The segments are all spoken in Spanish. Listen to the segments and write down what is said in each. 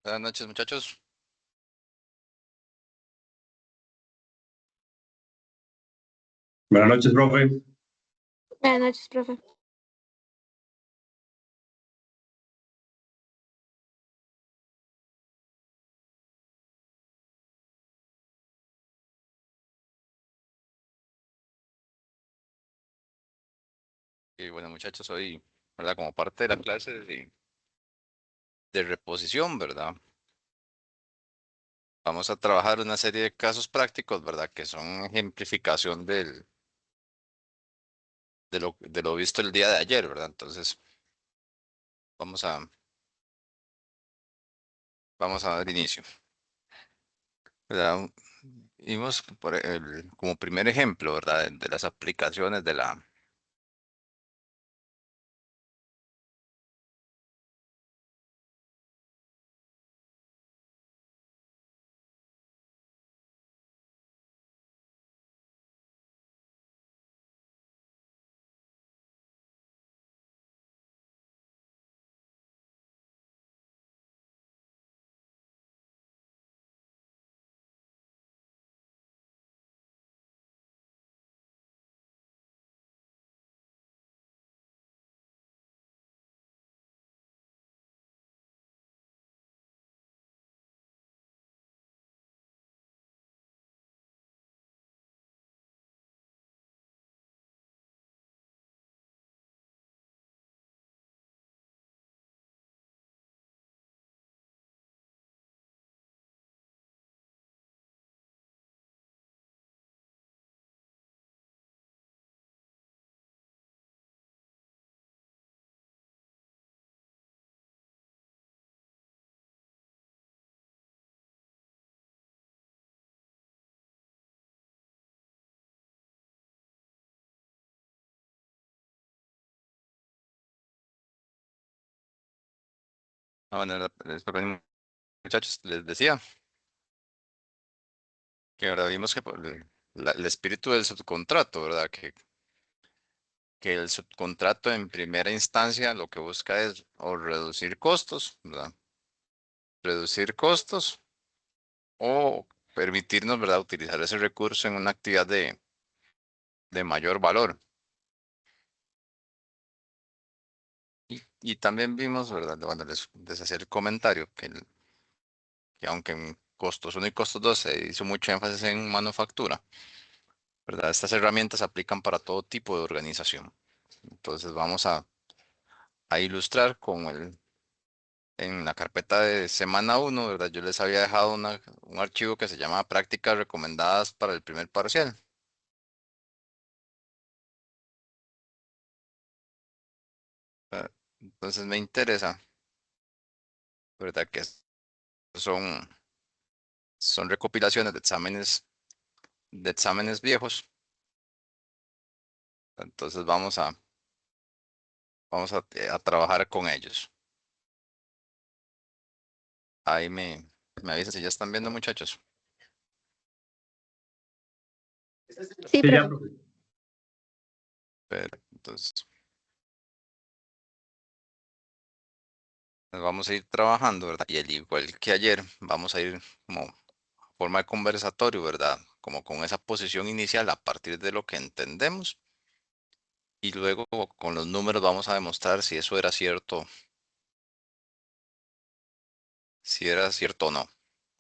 Buenas noches, muchachos. Buenas noches, profe. Buenas noches, profe. Y bueno, muchachos, hoy, ¿verdad? Como parte de la clase de reposición, ¿verdad? Vamos a trabajar una serie de casos prácticos, ¿verdad? Que son ejemplificación de lo visto el día de ayer, ¿verdad? Entonces, vamos a, vamos a dar inicio, ¿verdad? Vimos como primer ejemplo, ¿verdad? De las aplicaciones de la. Bueno, perdón, muchachos, les decía que ahora vimos que por el espíritu del subcontrato, ¿verdad? Que el subcontrato en primera instancia lo que busca es o reducir costos, ¿verdad? Reducir costos o permitirnos, ¿verdad?, utilizar ese recurso en una actividad de mayor valor. Y también vimos, ¿verdad? Bueno, les hacía el comentario que aunque en costos uno y costos 2 se hizo mucho énfasis en manufactura, ¿verdad? Estas herramientas se aplican para todo tipo de organización. Entonces vamos a ilustrar con en la carpeta de semana uno, ¿verdad? Yo les había dejado un archivo que se llama prácticas recomendadas para el primer parcial. Ah, Entonces me interesa, ¿verdad? Que son, son recopilaciones de exámenes viejos. Entonces vamos a trabajar con ellos. Ahí me avisan si ya están viendo, muchachos. Sí, Sí, ya, profe. profe. Pero, entonces, nos vamos a ir trabajando, ¿verdad? Y al igual que ayer, vamos a ir como forma de conversatorio, ¿verdad? Como con esa posición inicial a partir de lo que entendemos y luego con los números vamos a demostrar si eso era cierto, si era cierto o no,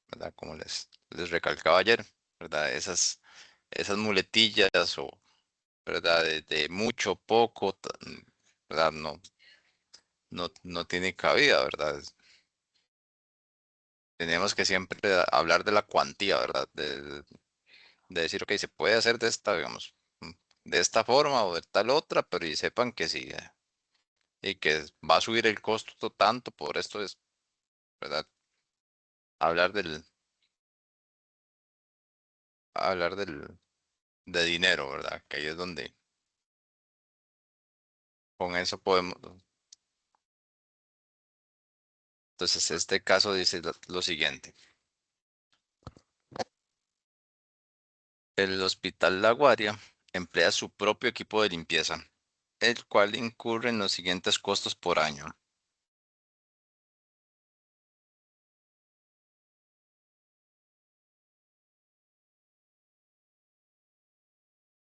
¿verdad? Como les recalcaba ayer, ¿verdad? Esas muletillas o, ¿verdad? De mucho, poco, ¿verdad? No tiene cabida, ¿verdad? Tenemos que siempre hablar de la cuantía, ¿verdad? De decir, ok, se puede hacer de esta, digamos, de esta forma o de tal otra, pero y sepan que sí, y que va a subir el costo tanto por esto es, ¿verdad? Hablar hablar de dinero, ¿verdad? Que ahí es donde con eso podemos. Entonces, este caso dice lo siguiente. El Hospital La Guaria emplea su propio equipo de limpieza, el cual incurre en los siguientes costos por año.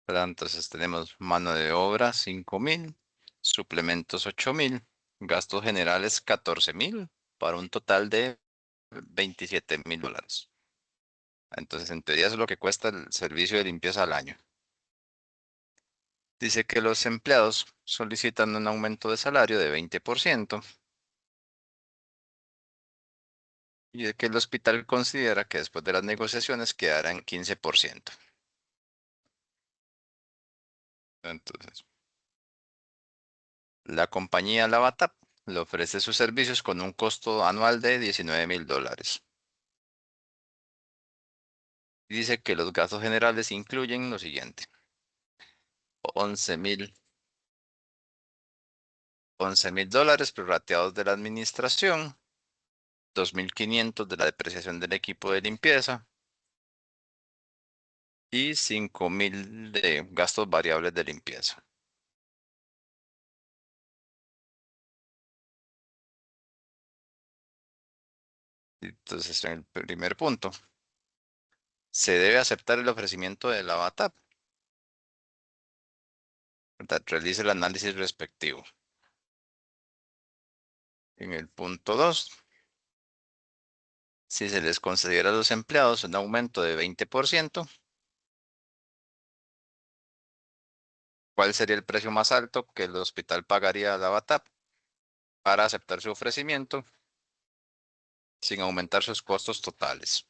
¿verdad? Entonces tenemos mano de obra 5,000, suplementos 8,000, gastos generales 14,000, para un total de $27,000. Entonces, en teoría eso es lo que cuesta el servicio de limpieza al año. Dice que los empleados solicitan un aumento de salario de 20% y de que el hospital considera que después de las negociaciones quedará en 15%. Entonces, la compañía Lavatap le ofrece sus servicios con un costo anual de $19,000. Y dice que los gastos generales incluyen lo siguiente: 11,000 $11,000 prorrateados de la administración, 2,500 de la depreciación del equipo de limpieza y 5,000 de gastos variables de limpieza. Entonces, en el primer punto, se debe aceptar el ofrecimiento de la BATAP, ¿verdad? Realice el análisis respectivo. En el punto 2, si se les considera a los empleados un aumento de 20%, ¿cuál sería el precio más alto que el hospital pagaría a la BATAP para aceptar su ofrecimiento sin aumentar sus costos totales?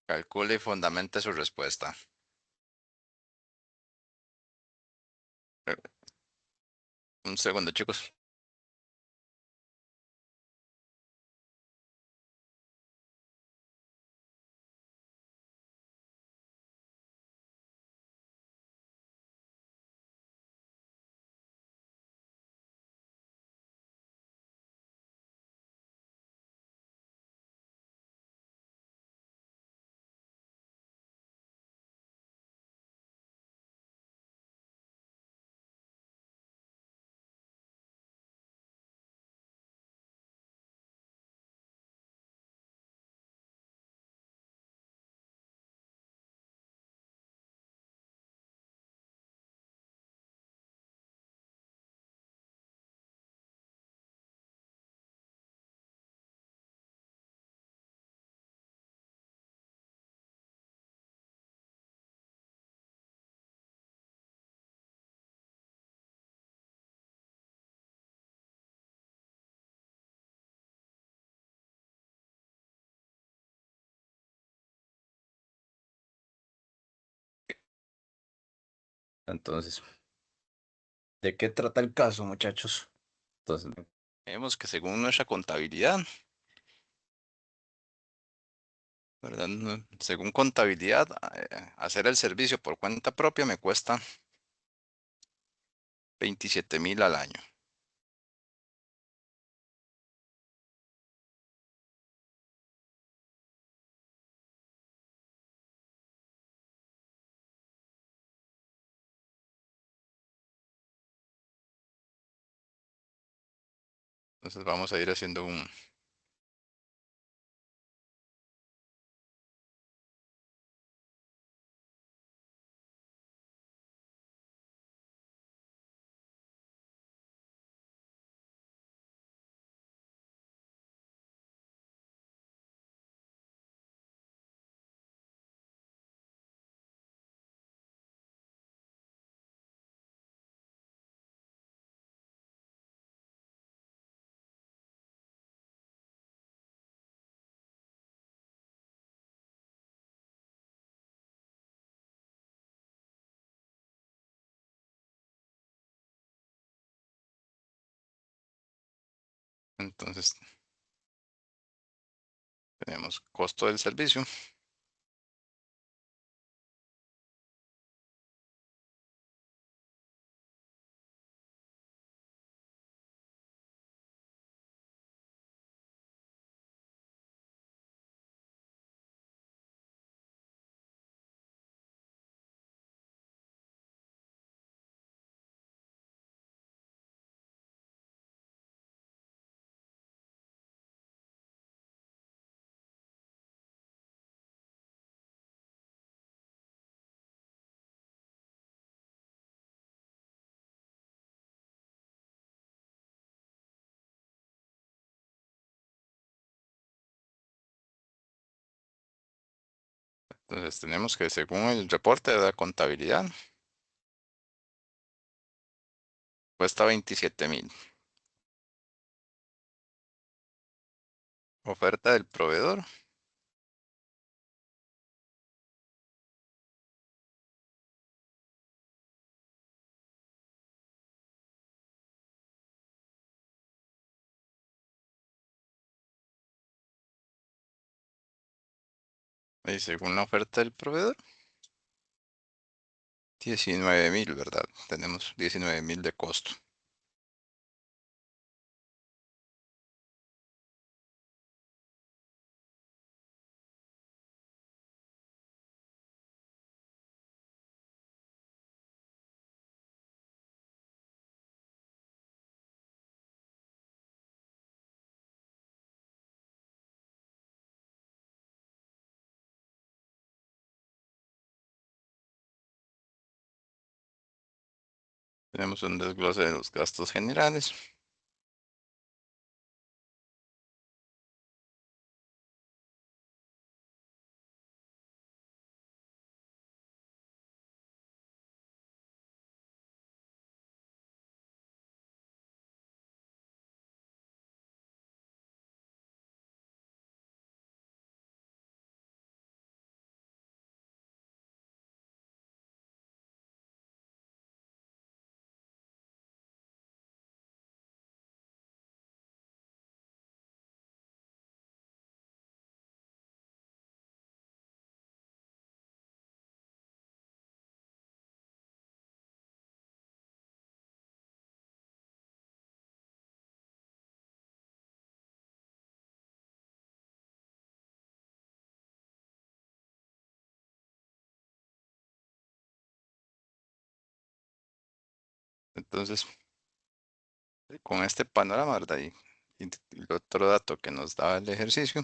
Calcule y fundamente su respuesta. Eh, Un segundo, chicos. Entonces, ¿de qué trata el caso, muchachos? Entonces, vemos que según nuestra contabilidad, ¿verdad? Según contabilidad, hacer el servicio por cuenta propia me cuesta 27,000 al año. Entonces vamos a ir haciendo un... Entonces tenemos costo del servicio. Entonces tenemos que, según el reporte de la contabilidad, cuesta 27,000. Oferta del proveedor. Y según la oferta del proveedor, 19,000, ¿verdad? Tenemos 19,000 de costo. Tenemos un desglose de los gastos generales. Entonces, con este panorama, ¿verdad? Y el otro dato que nos da el ejercicio,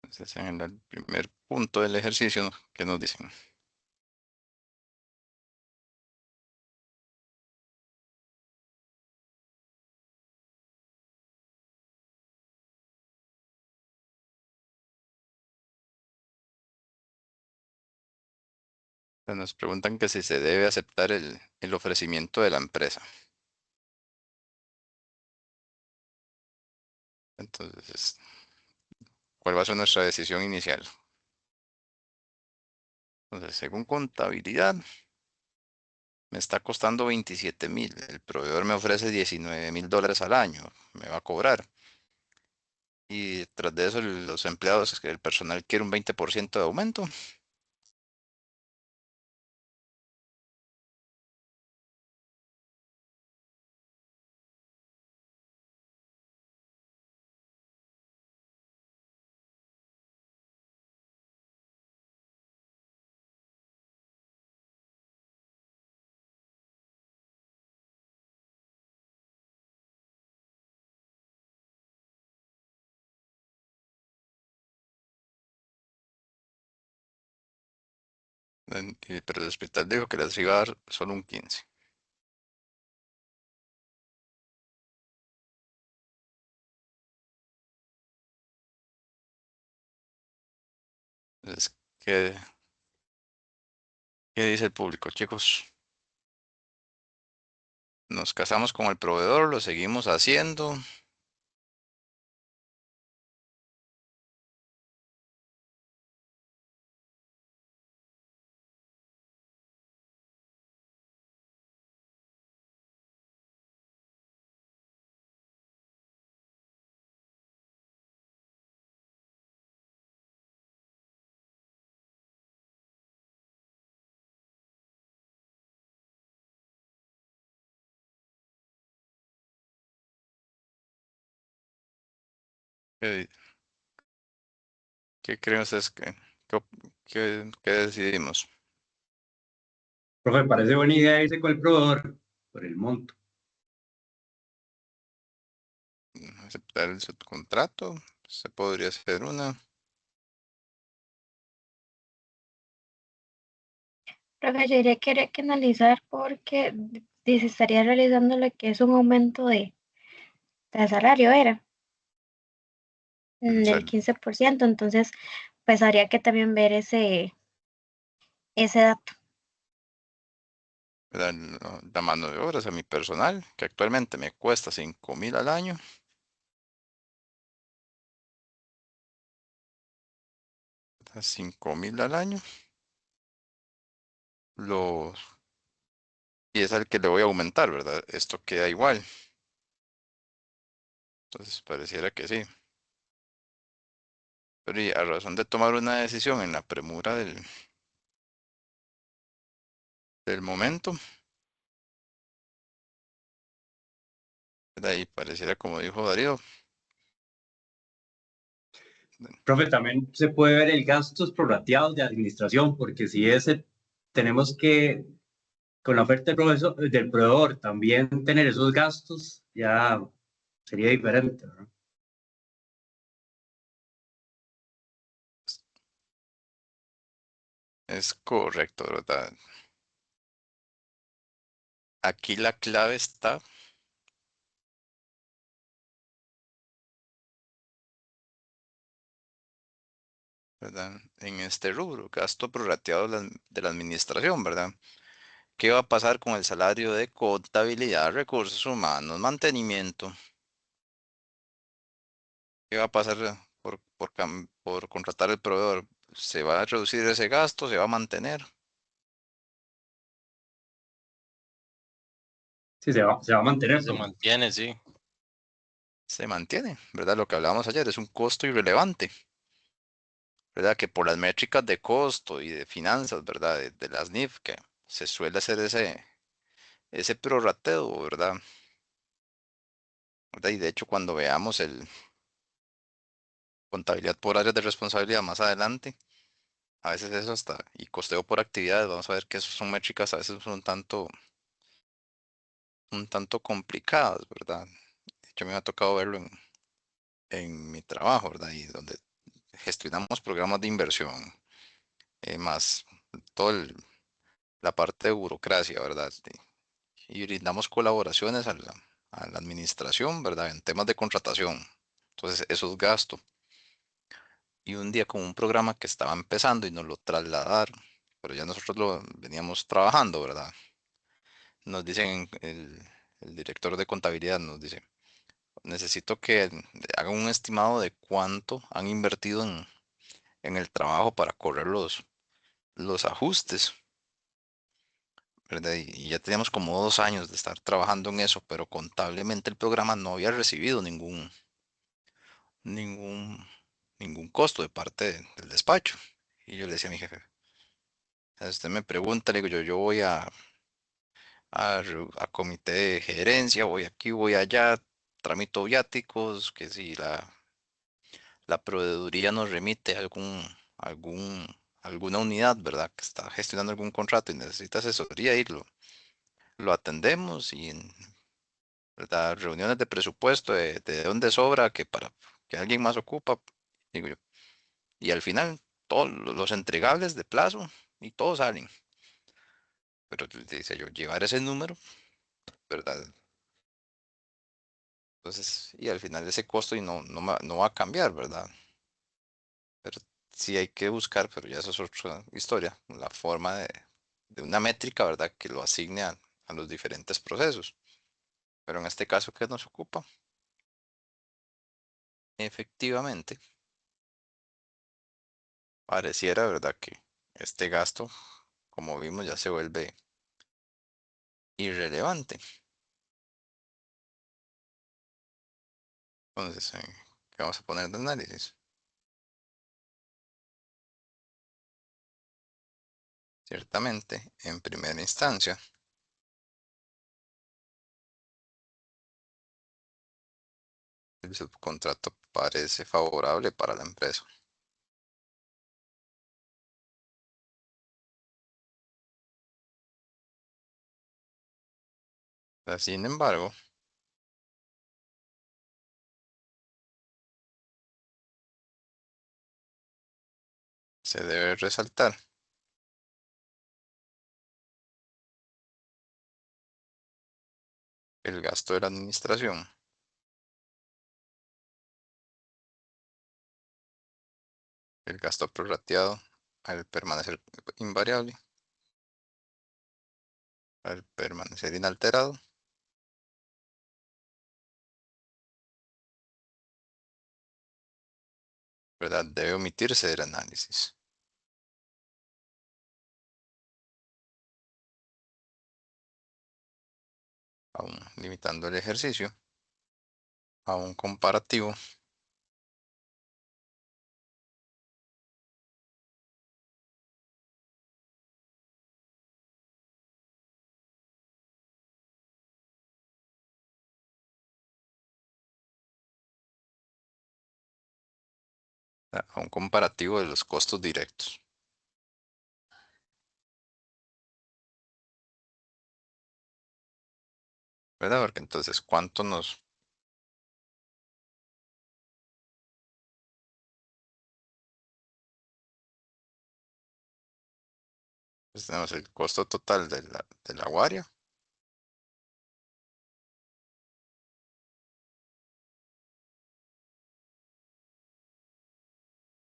entonces en el primer punto del ejercicio, ¿no? ¿Qué nos dicen? Nos preguntan que si se debe aceptar el ofrecimiento de la empresa. Entonces, ¿cuál va a ser nuestra decisión inicial? Entonces, según contabilidad, me está costando 27,000. El proveedor me ofrece 19,000 dólares al año. Me va a cobrar. Y tras de eso, los empleados, el personal quiere un 20% de aumento. Pero el hospital dijo que les iba a dar solo un 15. Entonces, ¿qué dice el público, chicos? Nos casamos con el proveedor, lo seguimos haciendo. ¿Qué, qué creen ustedes que decidimos? Profe, parece buena idea irse con el proveedor por el monto. ¿Aceptar el subcontrato? Se podría hacer una. Profe, yo diría que habría que analizar porque se estaría realizando lo que es un aumento de salario, era O sea, del 15%, entonces pues habría que también ver ese dato. la mano de obra, o sea, mi personal, que actualmente me cuesta 5.000 al año, 5.000 al año, lo, y es al que le voy a aumentar, ¿verdad? Esto queda igual. Entonces pareciera que sí. Pero y a razón de tomar una decisión en la premura del momento, ¿verdad? Y pareciera como dijo Darío, Profe, también se puede ver el gastos prorrateados de administración, porque si ese tenemos que, con la oferta del proveedor, también tener esos gastos, ya sería diferente, ¿verdad? es correcto, ¿verdad? Aquí la clave está, ¿verdad? En este rubro, gasto prorrateado de la administración, ¿verdad? ¿Qué va a pasar con el salario de contabilidad, recursos humanos, mantenimiento? ¿Qué va a pasar por contratar el proveedor? ¿Se va a reducir ese gasto? ¿Se va a mantener? Sí, se va a mantener. Lo mantiene, sí. Se mantiene, ¿verdad? Lo que hablábamos ayer es un costo irrelevante, ¿verdad? Que por las métricas de costo y de finanzas, ¿verdad? De las NIF, que se suele hacer ese prorrateo, ¿verdad? ¿Verdad? Y de hecho, cuando veamos el contabilidad por áreas de responsabilidad más adelante, a veces eso hasta, y costeo por actividades, vamos a ver que eso son métricas a veces un tanto complicadas, ¿verdad? De hecho, a mí me ha tocado verlo en mi trabajo, ¿verdad? Y donde gestionamos programas de inversión, más toda la parte de burocracia, ¿verdad? Y brindamos colaboraciones a la administración, ¿verdad? En temas de contratación. Entonces, eso es gasto. Y un día con un programa que estaba empezando y nos lo trasladaron, pero ya nosotros lo veníamos trabajando, ¿verdad? Nos dicen, el director de contabilidad nos dice, necesito que hagan un estimado de cuánto han invertido en el trabajo para correr los ajustes, ¿verdad? Y ya teníamos como 2 años de estar trabajando en eso, pero contablemente el programa no había recibido ningún, ningún costo de parte del despacho. Y yo le decía a mi jefe, usted me pregunta, le digo yo voy a comité de gerencia, voy aquí, voy allá, tramito viáticos, que si la proveeduría nos remite algún, alguna unidad, ¿verdad? Que está gestionando algún contrato y necesita asesoría, y lo atendemos y en, ¿verdad? Reuniones de presupuesto, de dónde sobra, que para que alguien más ocupa, digo yo. Y al final, todos los entregables de plazo y todos salen. Pero dice yo, llevar ese número, ¿verdad? Entonces, y al final ese costo y no va a cambiar, ¿verdad? Pero sí hay que buscar, pero ya eso es otra historia, la forma de una métrica, ¿verdad? Que lo asigne a los diferentes procesos. Pero en este caso, ¿qué nos ocupa? Efectivamente, pareciera, ¿verdad? Que este gasto, como vimos, ya se vuelve irrelevante. Entonces, ¿qué vamos a poner de análisis? Ciertamente, en primera instancia, el subcontrato parece favorable para la empresa. Sin embargo, se debe resaltar el gasto de la administración, el gasto prorrateado al permanecer invariable, al permanecer inalterado, ¿verdad? Debe omitirse del análisis, aún limitando el ejercicio a un comparativo. A un comparativo de los costos directos, ¿verdad? Porque entonces, ¿cuánto nos... Pues tenemos el costo total de la guardia,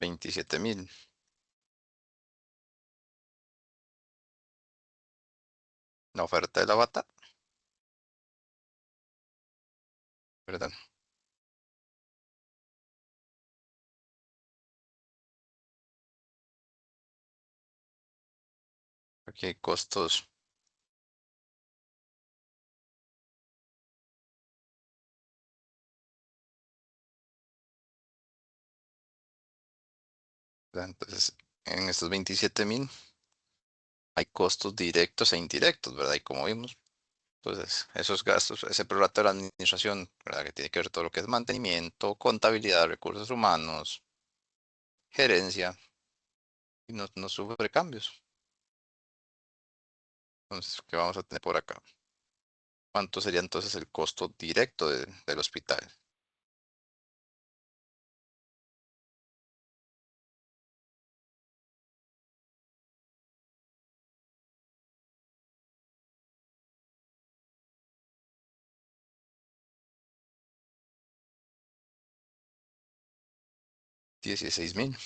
27.000. La oferta de la bata, ¿verdad? Aquí hay costos, ¿verdad? Entonces, en estos 27.000 hay costos directos e indirectos, ¿verdad? Y como vimos, entonces, esos gastos, ese prorrateo de la administración, ¿verdad? Que tiene que ver todo lo que es mantenimiento, contabilidad, recursos humanos, gerencia, y no sufre cambios. Entonces, ¿qué vamos a tener por acá? ¿Cuánto sería entonces el costo directo del hospital? $16.000.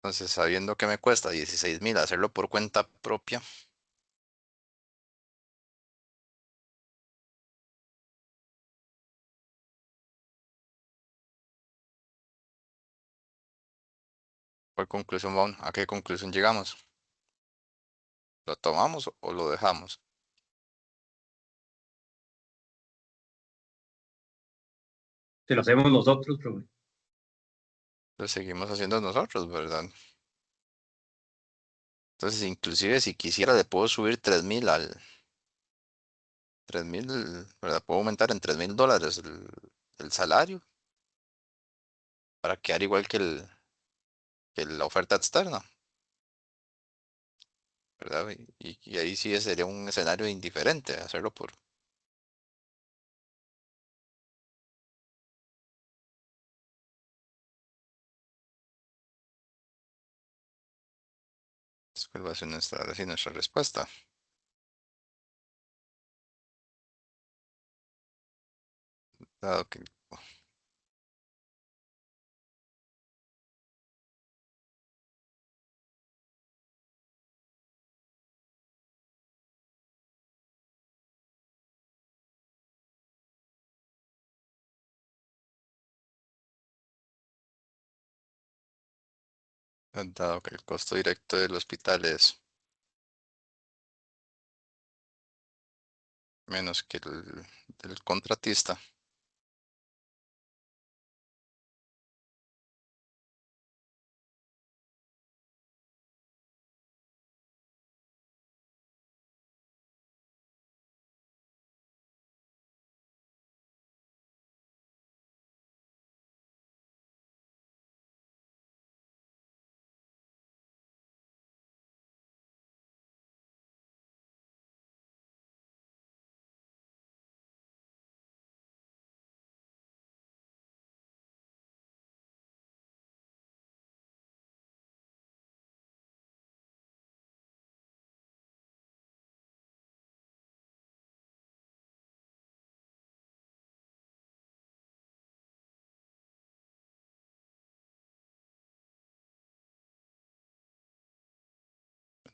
Entonces, sabiendo que me cuesta 16.000 hacerlo por cuenta propia, ¿a qué conclusión llegamos? ¿Lo tomamos o lo dejamos? Si lo hacemos nosotros, profe. Lo seguimos haciendo nosotros, ¿verdad? Entonces, inclusive si quisiera, le puedo subir 3.000, ¿verdad? Puedo aumentar en $3.000 el salario para quedar igual que la oferta externa, ¿verdad? Y ahí sí sería un escenario indiferente hacerlo por... ¿Cuál va a ser nuestra respuesta? Dado que dado que el costo directo del hospital es menos que el del contratista,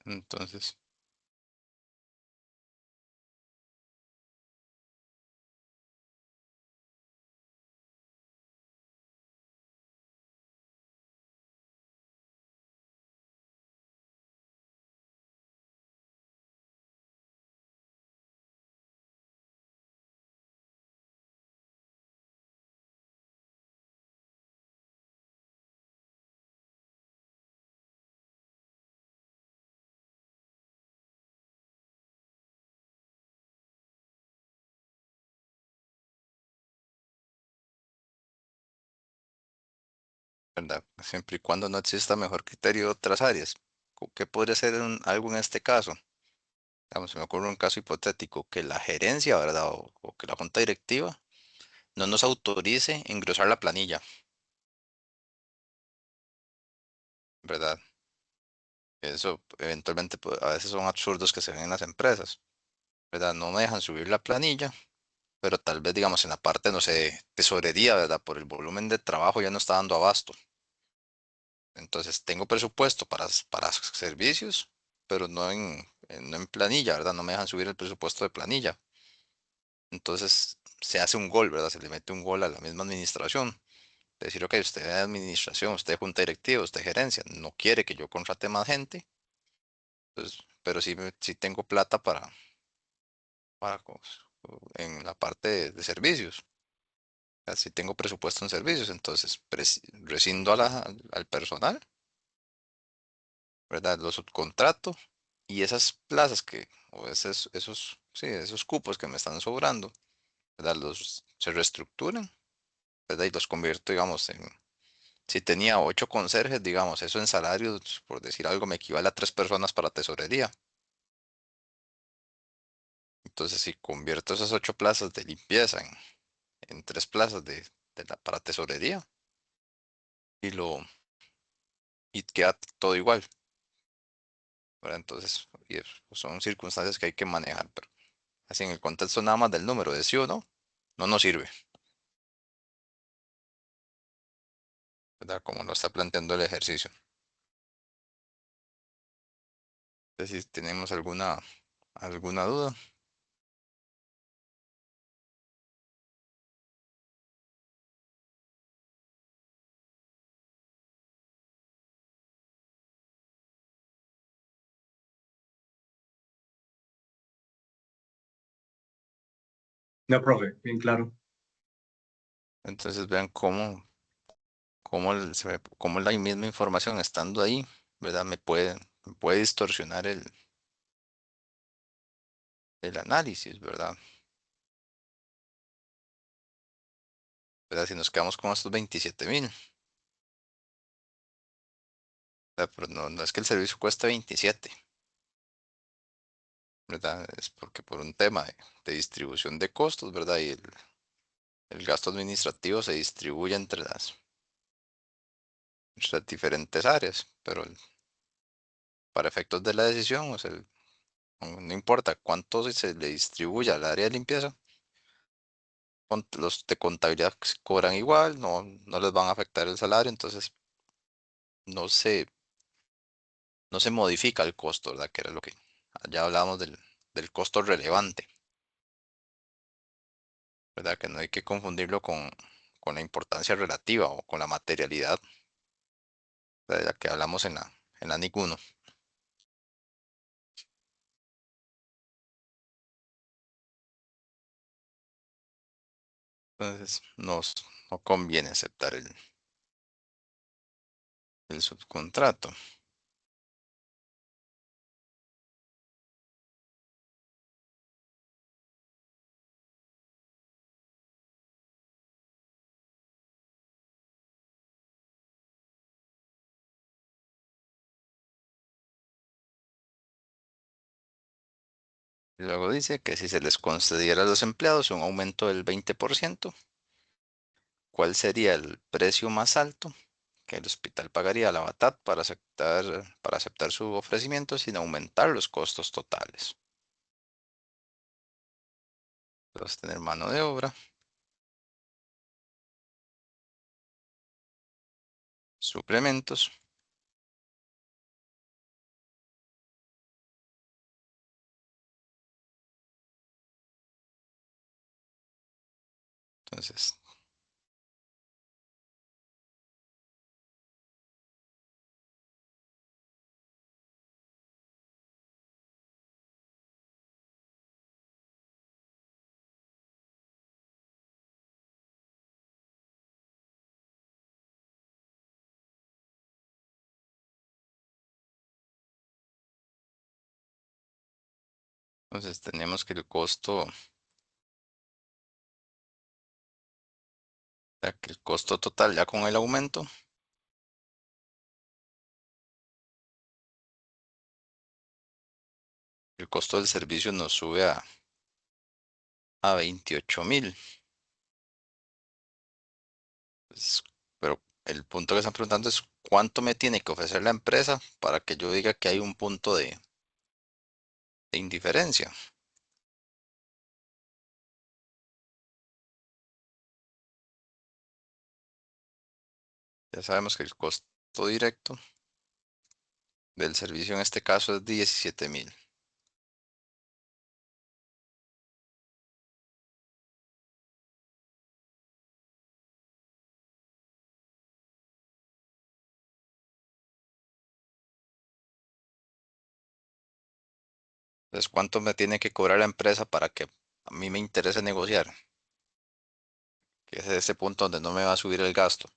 Entonces, ¿verdad? Siempre y cuando no exista mejor criterio de otras áreas. ¿Qué podría ser algo en este caso? Digamos, se me ocurre un caso hipotético, que la gerencia, ¿verdad? O que la junta directiva no nos autorice engrosar la planilla, ¿verdad? Eso eventualmente a veces son absurdos que se ven en las empresas, ¿verdad? No me dejan subir la planilla, pero tal vez, digamos, en la parte, no sé, tesorería, ¿verdad? Por el volumen de trabajo ya no está dando abasto. Entonces, tengo presupuesto para servicios, pero no en planilla, ¿verdad? No me dejan subir el presupuesto de planilla. Entonces, se hace un gol, ¿verdad? Se le mete un gol a la misma administración. Decir, ok, usted es administración, usted es junta directiva, usted es gerencia, no quiere que yo contrate más gente, pues, pero sí, sí tengo plata en la parte de servicios. Así tengo presupuesto en servicios, entonces rescindo al personal, ¿verdad? Lo subcontrato y esas plazas o sí, esos cupos que me están sobrando, ¿verdad? Se reestructuran, ¿verdad? Y los convierto, digamos, si tenía 8 conserjes, digamos, eso en salarios, por decir algo, me equivale a 3 personas para tesorería. Entonces, si convierto esas 8 plazas de limpieza en 3 plazas para tesorería y y queda todo igual, ¿verdad? Entonces, son circunstancias que hay que manejar, pero así en el contexto nada más del número de sí o no, no nos sirve, ¿verdad? Como lo está planteando el ejercicio. Entonces, si tenemos alguna duda, No, profe, bien claro. entonces vean cómo la misma información estando ahí, ¿verdad? Me puede distorsionar el análisis, ¿verdad? ¿Verdad? Si nos quedamos con estos 27.000, ¿verdad? Pero no es que el servicio cueste 27, ¿verdad? Es porque por un tema de distribución de costos, ¿verdad? Y el gasto administrativo se distribuye entre las diferentes áreas, pero para efectos de la decisión, o sea, no importa cuánto se le distribuya al área de limpieza, los de contabilidad cobran igual, no les van a afectar el salario, entonces no se, no se modifica el costo, ¿verdad? Que era lo que ya hablábamos del costo relevante, ¿verdad? Que no hay que confundirlo con la importancia relativa o con la materialidad, ¿verdad? De la que hablamos en la NIC 1. Entonces, no conviene aceptar el subcontrato. Y luego dice que si se les concediera a los empleados un aumento del 20%, ¿cuál sería el precio más alto que el hospital pagaría a la Batat para aceptar su ofrecimiento sin aumentar los costos totales? Vas a tener mano de obra, suplementos Entonces, tenemos que el costo, o sea, que el costo total ya con el aumento, el costo del servicio nos sube a 28,000. Pues, pero el punto que están preguntando es cuánto me tiene que ofrecer la empresa para que yo diga que hay un punto de indiferencia. Ya sabemos que el costo directo del servicio en este caso es 17,000. Entonces, ¿cuánto me tiene que cobrar la empresa para que a mí me interese negociar? Que es ese punto donde no me va a subir el gasto.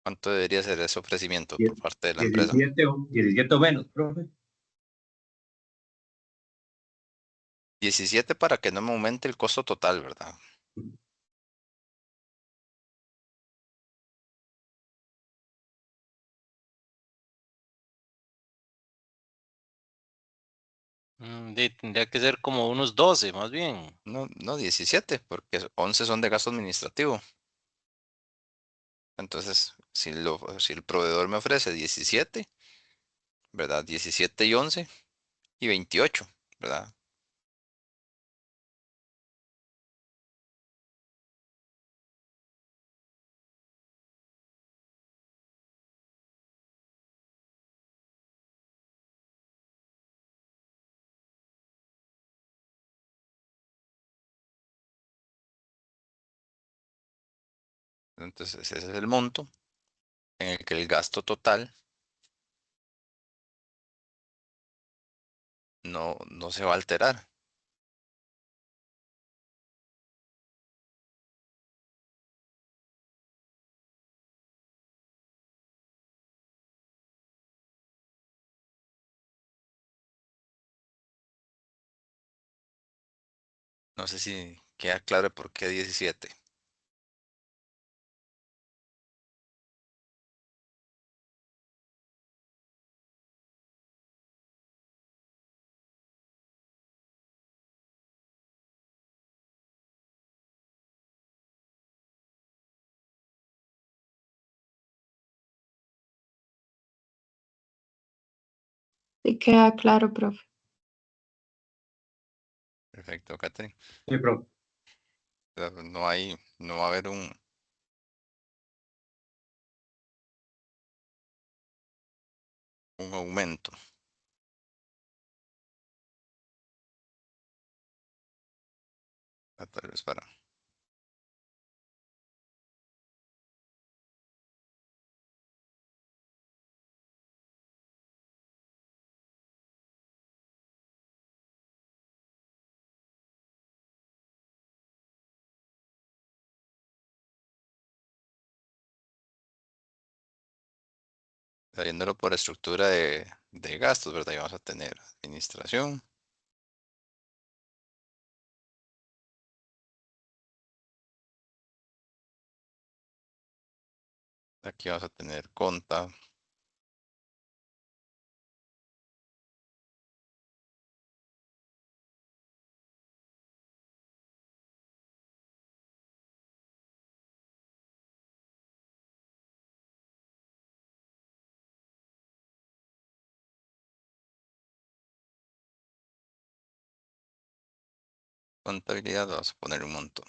¿Cuánto debería ser ese ofrecimiento por parte de la empresa? 17 o menos, profe. 17 para que no me aumente el costo total, ¿verdad? Tendría que ser como unos 12, más bien. No, no 17, porque 11 son de gasto administrativo. Entonces, si el proveedor me ofrece 17, ¿verdad? 17 y 11 y 28, ¿verdad? Entonces, ese es el monto en el que el gasto total no se va a alterar. No sé si queda claro por qué 17. Sí queda claro, profe. Perfecto, Catherine. Sí, profe. No va a haber un aumento. Tal vez para. Viéndolo por estructura de gastos, ¿verdad? Y vamos a tener administración. Aquí vamos a tener conta. Contabilidad, vamos a poner un montón.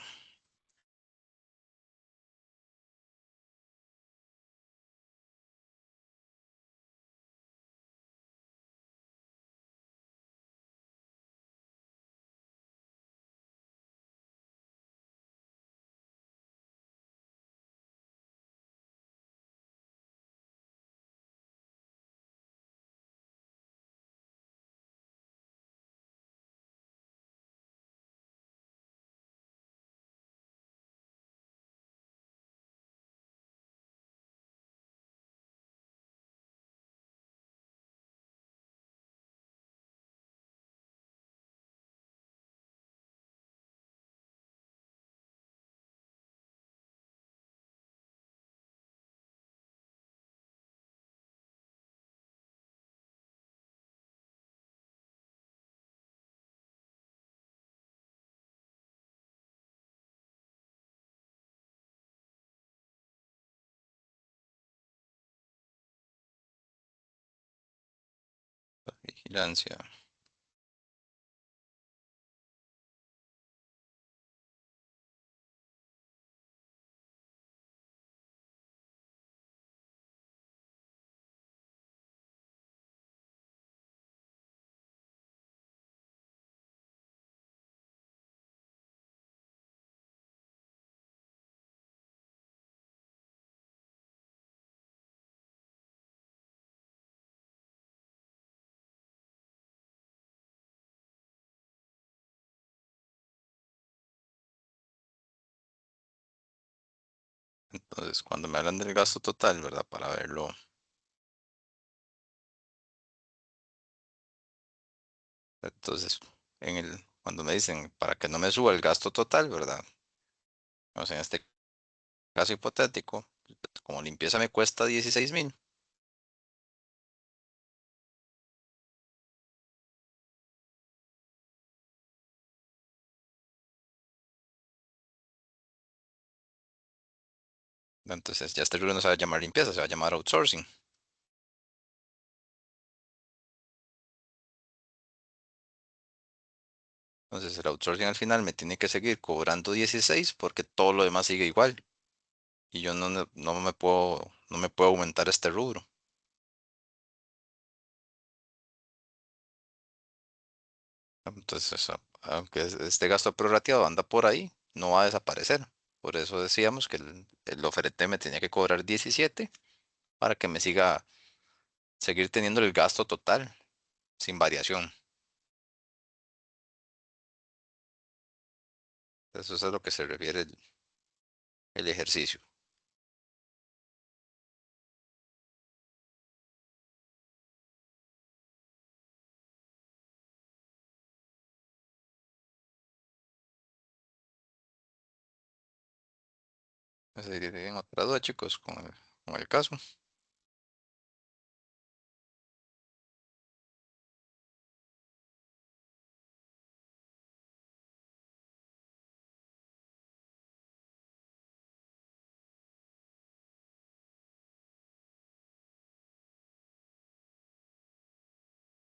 Vigilancia. Entonces, cuando me hablan del gasto total, ¿verdad? Para verlo. Entonces, cuando me dicen para que no me suba el gasto total, ¿verdad? O sea, en este caso hipotético, como limpieza me cuesta 16,000. Entonces, ya este rubro no se va a llamar limpieza, se va a llamar outsourcing. Entonces, el outsourcing al final me tiene que seguir cobrando 16 porque todo lo demás sigue igual. Y yo no me puedo aumentar este rubro. Entonces, aunque este gasto prorrateado anda por ahí, no va a desaparecer. Por eso decíamos que el oferente me tenía que cobrar 17 para que me seguir teniendo el gasto total sin variación. Eso es a lo que se refiere el ejercicio. Así que tienen otra duda, chicos, con el caso.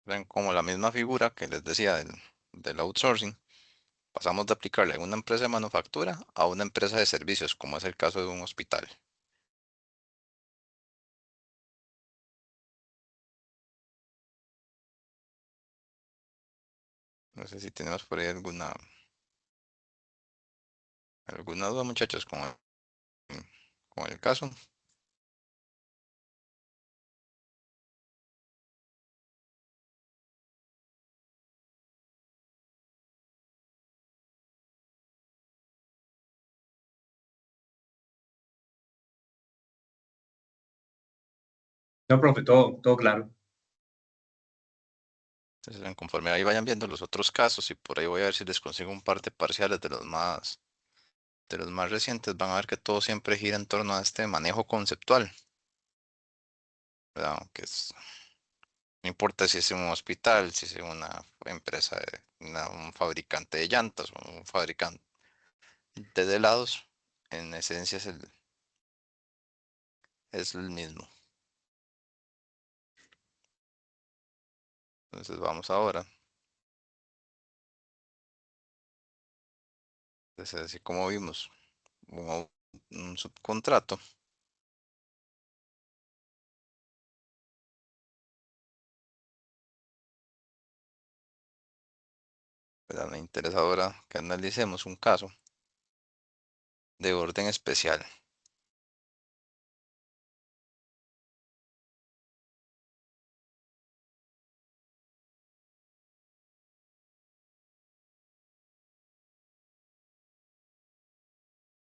Ven como la misma figura que les decía del outsourcing. Pasamos de aplicarle a una empresa de manufactura a una empresa de servicios, como es el caso de un hospital. No sé si tenemos por ahí alguna duda, muchachos, con el caso. No, profe, todo claro. Entonces, conforme ahí vayan viendo los otros casos y por ahí voy a ver si les consigo un par de parciales de los más recientes, van a ver que todo siempre gira en torno a este manejo conceptual, ¿verdad? No importa si es un hospital, si es una empresa, un fabricante de llantas o un fabricante de helados, en esencia es el mismo. Entonces vamos ahora Entonces, así como vimos un subcontrato, pero me interesa ahora que analicemos un caso de orden especial.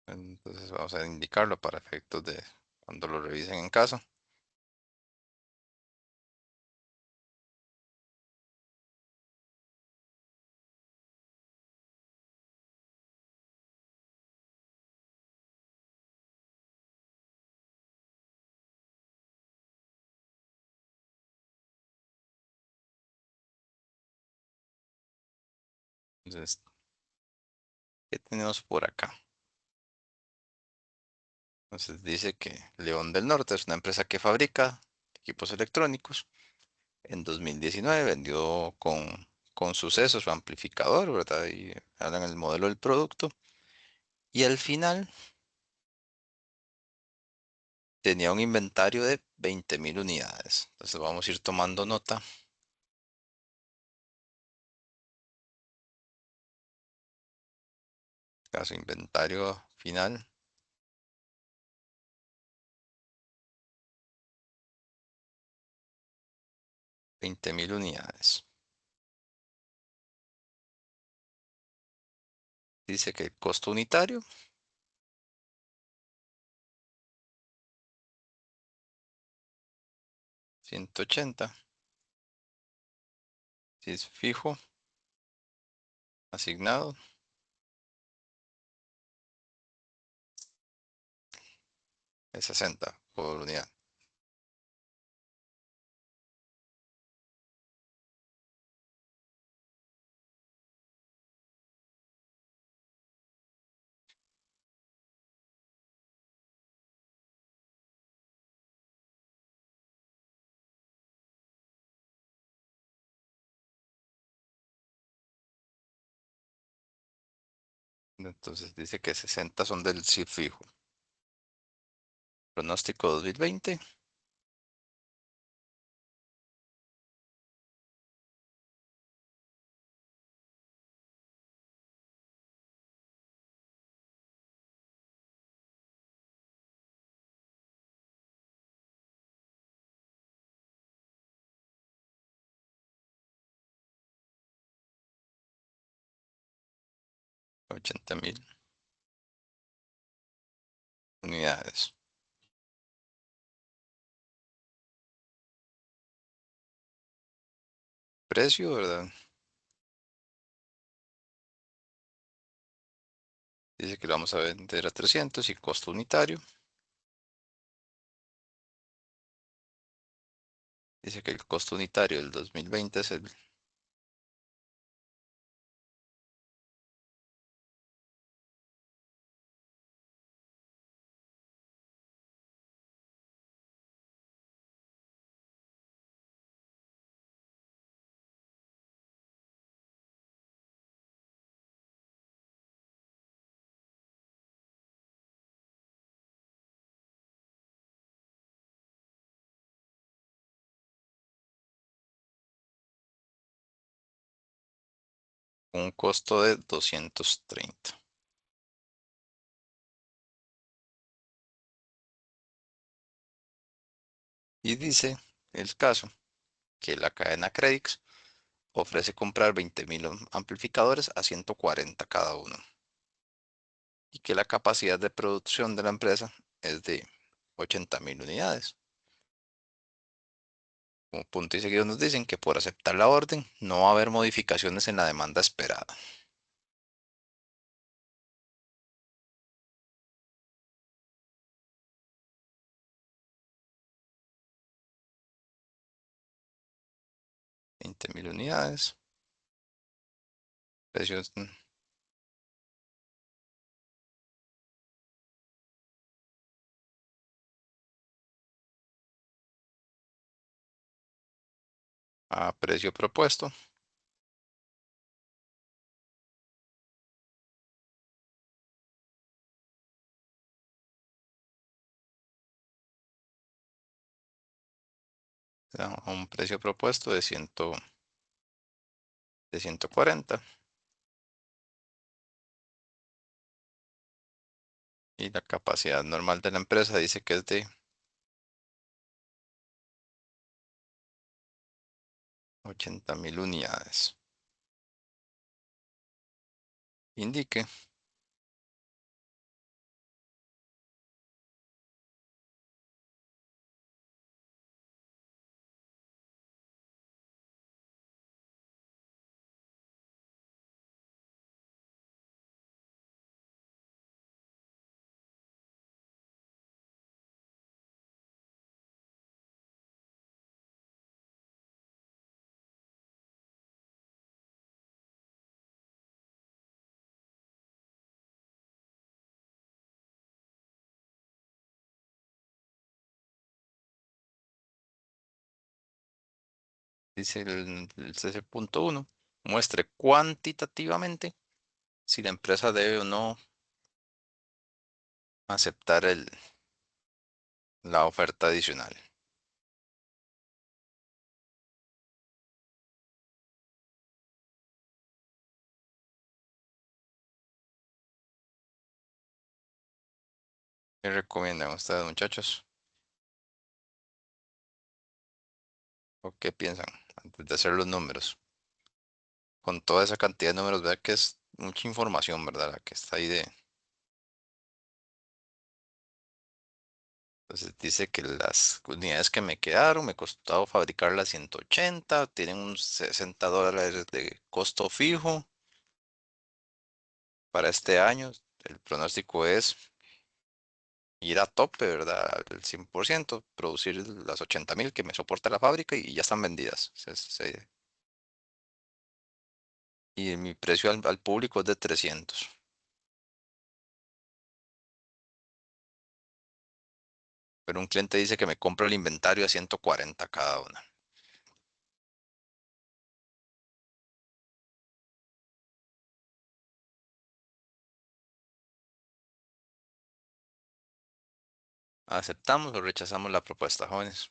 Entonces vamos a indicarlo para efectos de cuando lo revisen en casa. Entonces, ¿qué tenemos por acá? Entonces dice que León del Norte es una empresa que fabrica equipos electrónicos. En 2019 vendió con suceso su amplificador, ¿verdad? Y hablan el modelo del producto. Y al final tenía un inventario de 20.000 unidades. Entonces vamos a ir tomando nota. Caso inventario final, 20.000 unidades. Dice que el costo unitario, 180. Si es fijo, asignado, es 60 por unidad. Entonces dice que 60 son del CIF fijo. Pronóstico 2020. Ochenta mil unidades. Precio, ¿verdad? Dice que lo vamos a vender a 300 y costo unitario. Dice que el costo unitario del 2020 es el 1 costo de 230. Y dice el caso que la cadena Credix ofrece comprar 20.000 amplificadores a 140 cada uno. Y que la capacidad de producción de la empresa es de 80.000 unidades. Como punto y seguido nos dicen que por aceptar la orden no va a haber modificaciones en la demanda esperada. Veinte mil unidades. Precios a precio propuesto. A un precio propuesto de 140. Y la capacidad normal de la empresa dice que es de 80.000 unidades. Indique. Dice el CC.1. Muestre cuantitativamente si la empresa debe o no aceptar la oferta adicional. ¿Qué recomiendan ustedes, muchachos? ¿O qué piensan antes de hacer los números? Con toda esa cantidad de números, vea que es mucha información, ¿verdad? La que está ahí de... Entonces dice que las unidades que me quedaron, me costó fabricarlas 180, tienen un $60 de costo fijo para este año. El pronóstico es ir a tope, ¿verdad? Al 100%, producir las 80.000 que me soporta la fábrica y ya están vendidas. Y mi precio al público es de 300. Pero un cliente dice que me compra el inventario a 140 cada una. ¿Aceptamos o rechazamos la propuesta, jóvenes?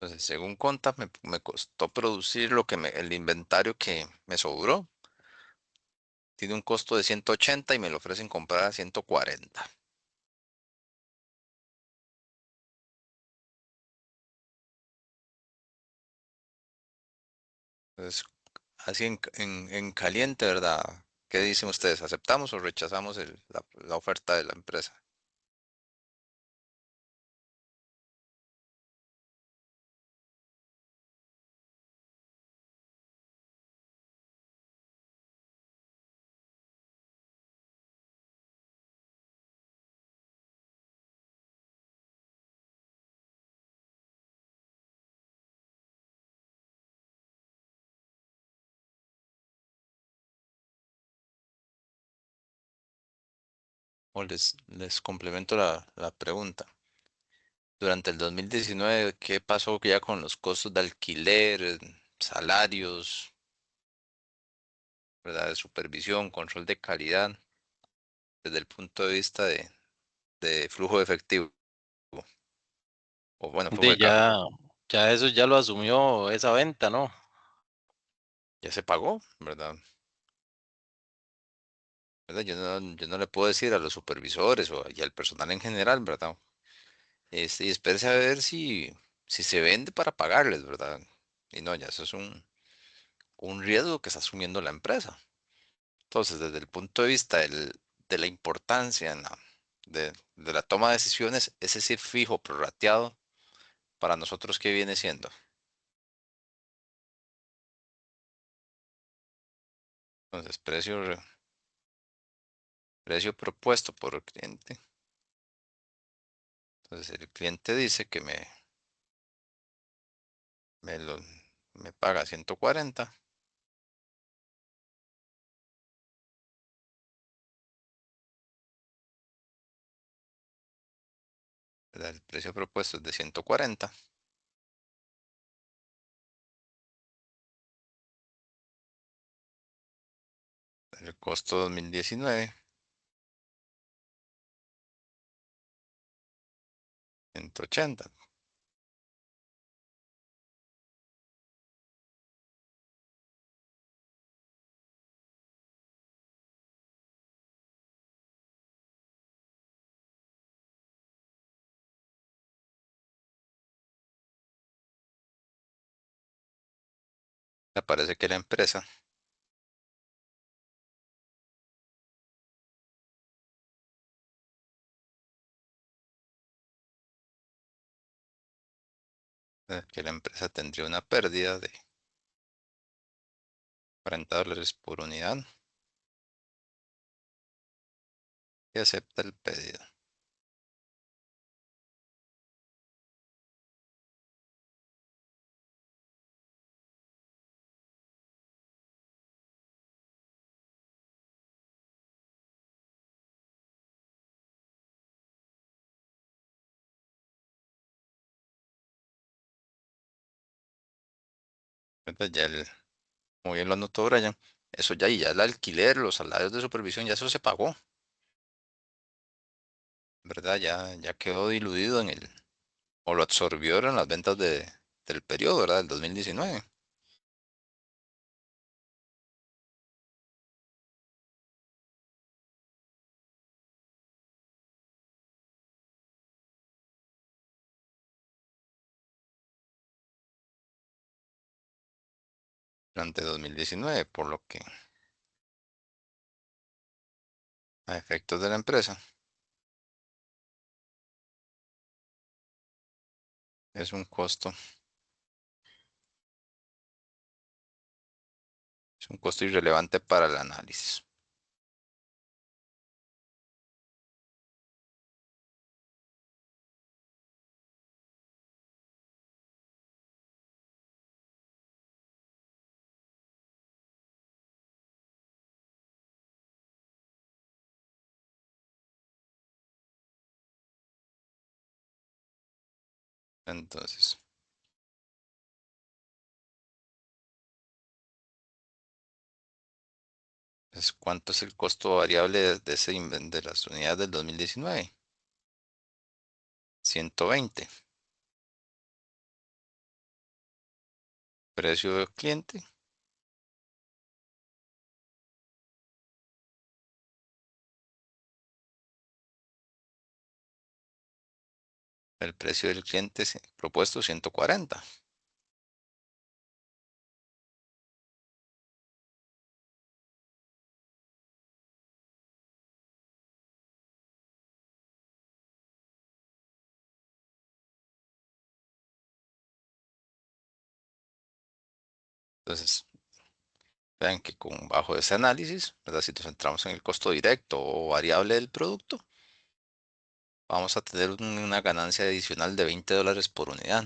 Entonces, según Conta, me costó producir el inventario que me sobró. Tiene un costo de 180 y me lo ofrecen comprar a 140. Entonces, así en caliente, ¿verdad? ¿Qué dicen ustedes? ¿Aceptamos o rechazamos la oferta de la empresa? O les complemento la pregunta. Durante el 2019, ¿qué pasó ya con los costos de alquiler, salarios, ¿verdad? De supervisión, control de calidad, desde el punto de vista de flujo de efectivo, o bueno, flujo De de caja? ya eso ya lo asumió esa venta, ¿no? Ya se pagó, ¿verdad? ¿Verdad? Yo no le puedo decir a los supervisores y al personal en general, ¿verdad? Y espérese a ver si se vende para pagarles, ¿verdad? Y no, ya eso es un riesgo que está asumiendo la empresa. Entonces, desde el punto de vista de la importancia de la toma de decisiones, es decir, fijo, prorrateado, para nosotros, ¿qué viene siendo? Entonces, precio propuesto por el cliente. Entonces, el cliente dice que me, lo, me paga 140. ¿Verdad? El precio propuesto es de 140. El costo 2019, 180. Aparece que la empresa tendría una pérdida de $40 por unidad y acepta el pedido. ¿Verdad? Como bien lo anotó Brian, eso ya, y ya el alquiler, los salarios de supervisión, ya eso se pagó, ¿verdad? Ya quedó diluido o lo absorbieron las ventas del periodo, ¿verdad? Del 2019. Durante 2019, por lo que a efectos de la empresa es un costo irrelevante para el análisis. Entonces, ¿cuánto es el costo variable de las unidades del 2019? 120. Precio del cliente, el precio del cliente propuesto 140. Entonces, vean que bajo ese análisis, ¿verdad? Si nos centramos en el costo directo o variable del producto, vamos a tener una ganancia adicional de $20 por unidad.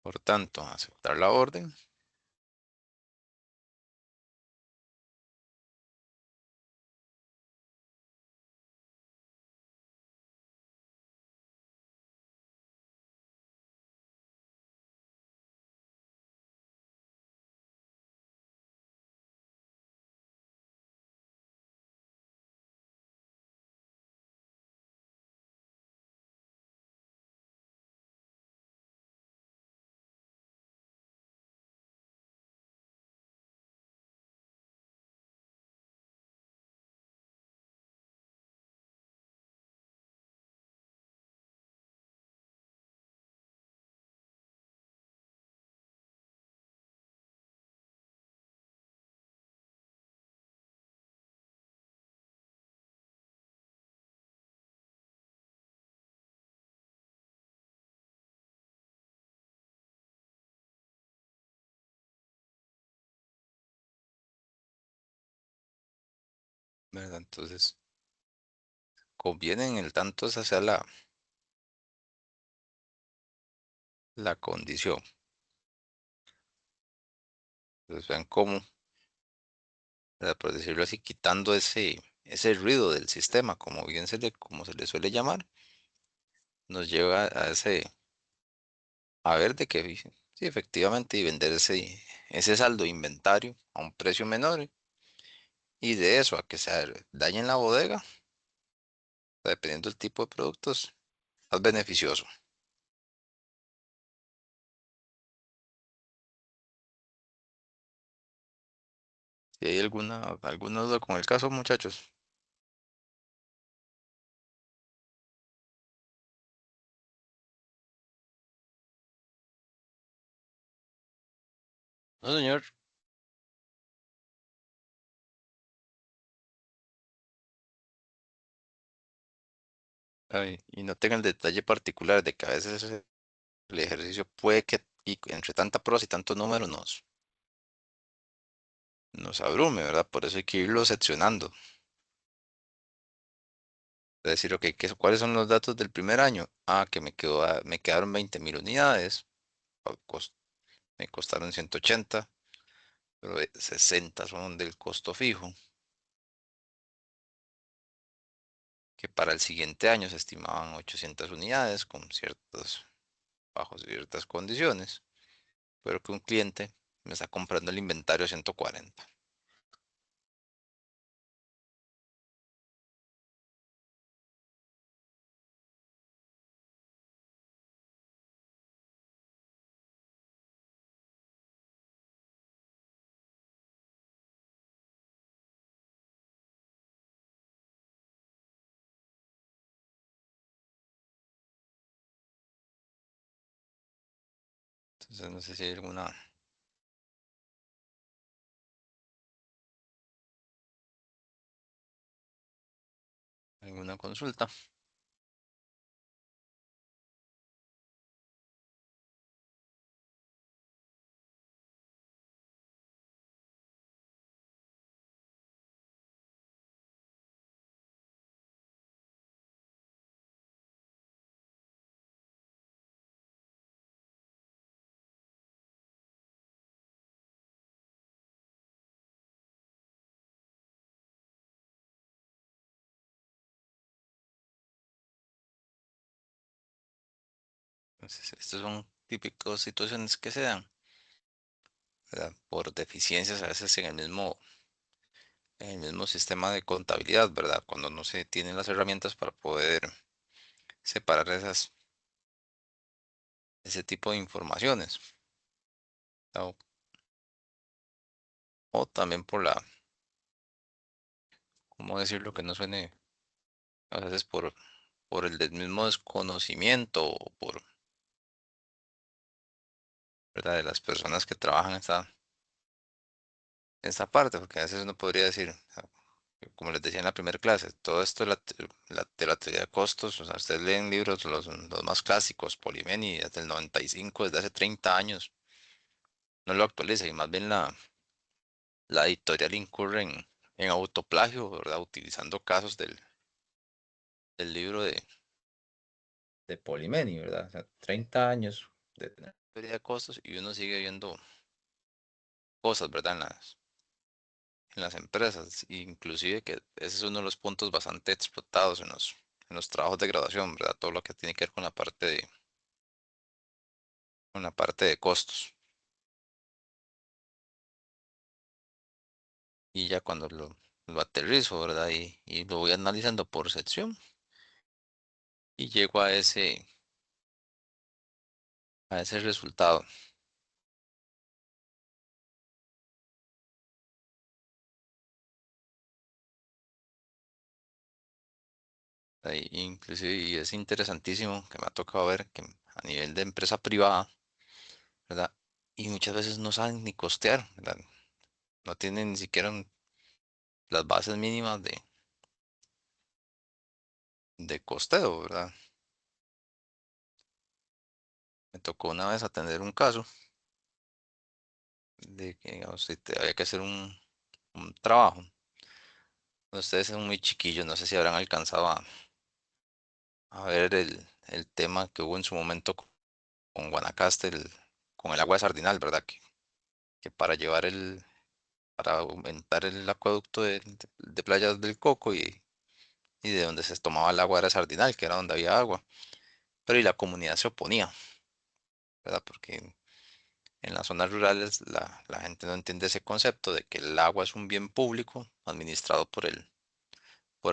Por tanto, aceptar la orden. ¿Verdad? Entonces, conviene en el tanto esa sea la condición. Entonces, vean cómo, ¿verdad? Por decirlo así, quitando ese ese ruido del sistema, como se le suele llamar, nos lleva a ver de que sí, efectivamente, y vender ese saldo de inventario a un precio menor, y de eso a que se dañe en la bodega, dependiendo del tipo de productos, más beneficioso. Si hay alguna duda con el caso, muchachos. No, señor. Ay, y no tengan el detalle particular de que a veces el ejercicio puede que, y entre tanta prosa y tantos números, nos abrume, ¿verdad? Por eso hay que irlo seccionando. Es decir, ok, ¿cuáles son los datos del primer año? Ah, que me quedaron 20.000 unidades, o me costaron 180, pero 60 son del costo fijo, que para el siguiente año se estimaban 800 unidades bajo ciertas condiciones, pero que un cliente me está comprando el inventario a 140. Entonces, no sé si hay alguna consulta. Entonces, estas son típicas situaciones que se dan, ¿verdad? Por deficiencias a veces en el mismo sistema de contabilidad, ¿verdad? Cuando no se tienen las herramientas para poder separar ese tipo de informaciones. O, o también ¿cómo decirlo? Que no suene a veces por el del mismo desconocimiento o ¿verdad? De las personas que trabajan esta parte, porque a veces uno podría decir, como les decía en la primera clase, todo esto de la teoría de costos, o sea, ustedes leen libros, los más clásicos, Polimeni, desde el 95, desde hace 30 años, no lo actualiza y más bien la editorial incurre en autoplagio, ¿verdad? Utilizando casos del libro de Polimeni, ¿verdad? O sea, 30 años de tener teoría de costos y uno sigue viendo cosas, ¿verdad? En las empresas, inclusive que ese es uno de los puntos bastante explotados en los trabajos de graduación, ¿verdad? Todo lo que tiene que ver con la parte de costos. Y ya cuando lo aterrizo, ¿verdad? Y lo voy analizando por sección y llego a ese resultado. Ahí, inclusive, y es interesantísimo que me ha tocado ver que a nivel de empresa privada, ¿verdad? Y muchas veces no saben ni costear, ¿verdad? No tienen ni siquiera las bases mínimas de costeo, ¿verdad? Me tocó una vez atender un caso de que, digamos, si había que hacer un trabajo. Ustedes son muy chiquillos, no sé si habrán alcanzado a ver el tema que hubo en su momento con Guanacaste, con el agua de Sardinal, ¿verdad? Que para llevar para aumentar el acueducto de Playas del Coco y de donde se tomaba el agua era Sardinal, que era donde había agua. Pero y la comunidad se oponía, ¿verdad? Porque en las zonas rurales la gente no entiende ese concepto de que el agua es un bien público administrado por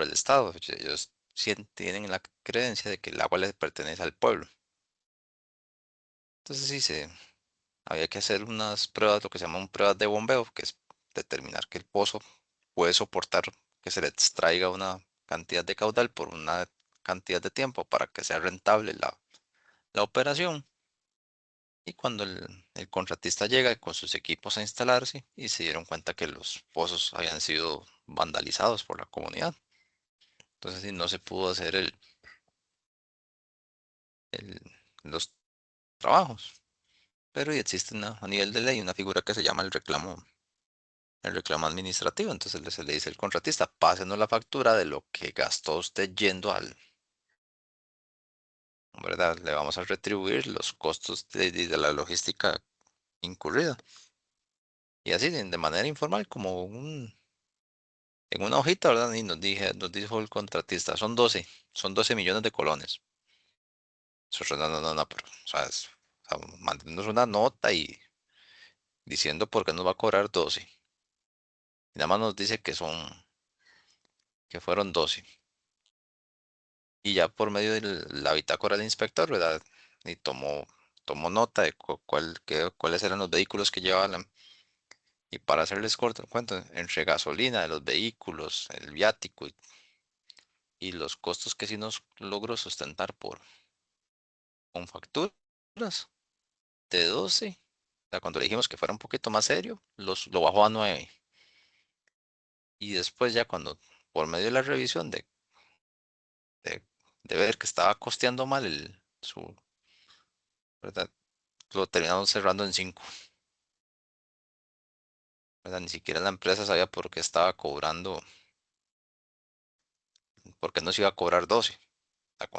el Estado. Ellos tienen la creencia de que el agua le pertenece al pueblo. Entonces sí, había que hacer unas pruebas, lo que se llaman pruebas de bombeo, que es determinar que el pozo puede soportar que se le extraiga una cantidad de caudal por una cantidad de tiempo para que sea rentable la operación. Y cuando el contratista llega con sus equipos a instalarse y se dieron cuenta que los pozos habían sido vandalizados por la comunidad. Entonces sí, no se pudo hacer el- los trabajos. Pero y existe a nivel de ley una figura que se llama el reclamo administrativo. Entonces se le dice al contratista, pásenos la factura de lo que gastó usted yendo ¿verdad? Le vamos a retribuir los costos de la logística incurrida. Y así, de manera informal, como en una hojita, ¿verdad? Y nos dijo el contratista, son 12 millones de colones. Nosotros, no, no, no, no, pero, o sea, o sea, mándenos una nota y diciendo por qué nos va a cobrar 12. Y nada más nos dice que fueron 12. Y ya por medio de la bitácora del inspector, ¿verdad? Y tomó nota de cuáles eran los vehículos que llevaban. Y para hacerles corto el cuento, entre gasolina de los vehículos, el viático y los costos que sí nos logró sustentar con facturas de 12, o sea, cuando le dijimos que fuera un poquito más serio, lo bajó a 9. Y después ya cuando, por medio de la revisión de, de ver que estaba costeando mal ¿verdad? Lo terminamos cerrando en 5. ¿Verdad? Ni siquiera la empresa sabía por qué estaba cobrando, por qué no se iba a cobrar 12. O sea,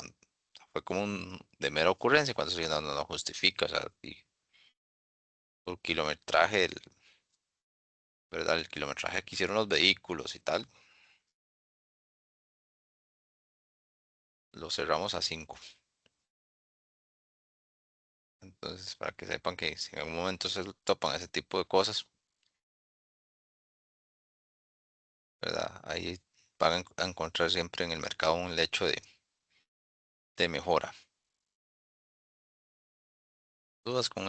fue como de mera ocurrencia cuando se dijo, no, no, no justifica, o sea, y por kilometraje, ¿verdad? El kilometraje que hicieron los vehículos y tal, lo cerramos a 5. Entonces, para que sepan que si en algún momento se topan ese tipo de cosas, ¿verdad? Ahí van a encontrar siempre en el mercado un lecho de mejora. ¿Dudas con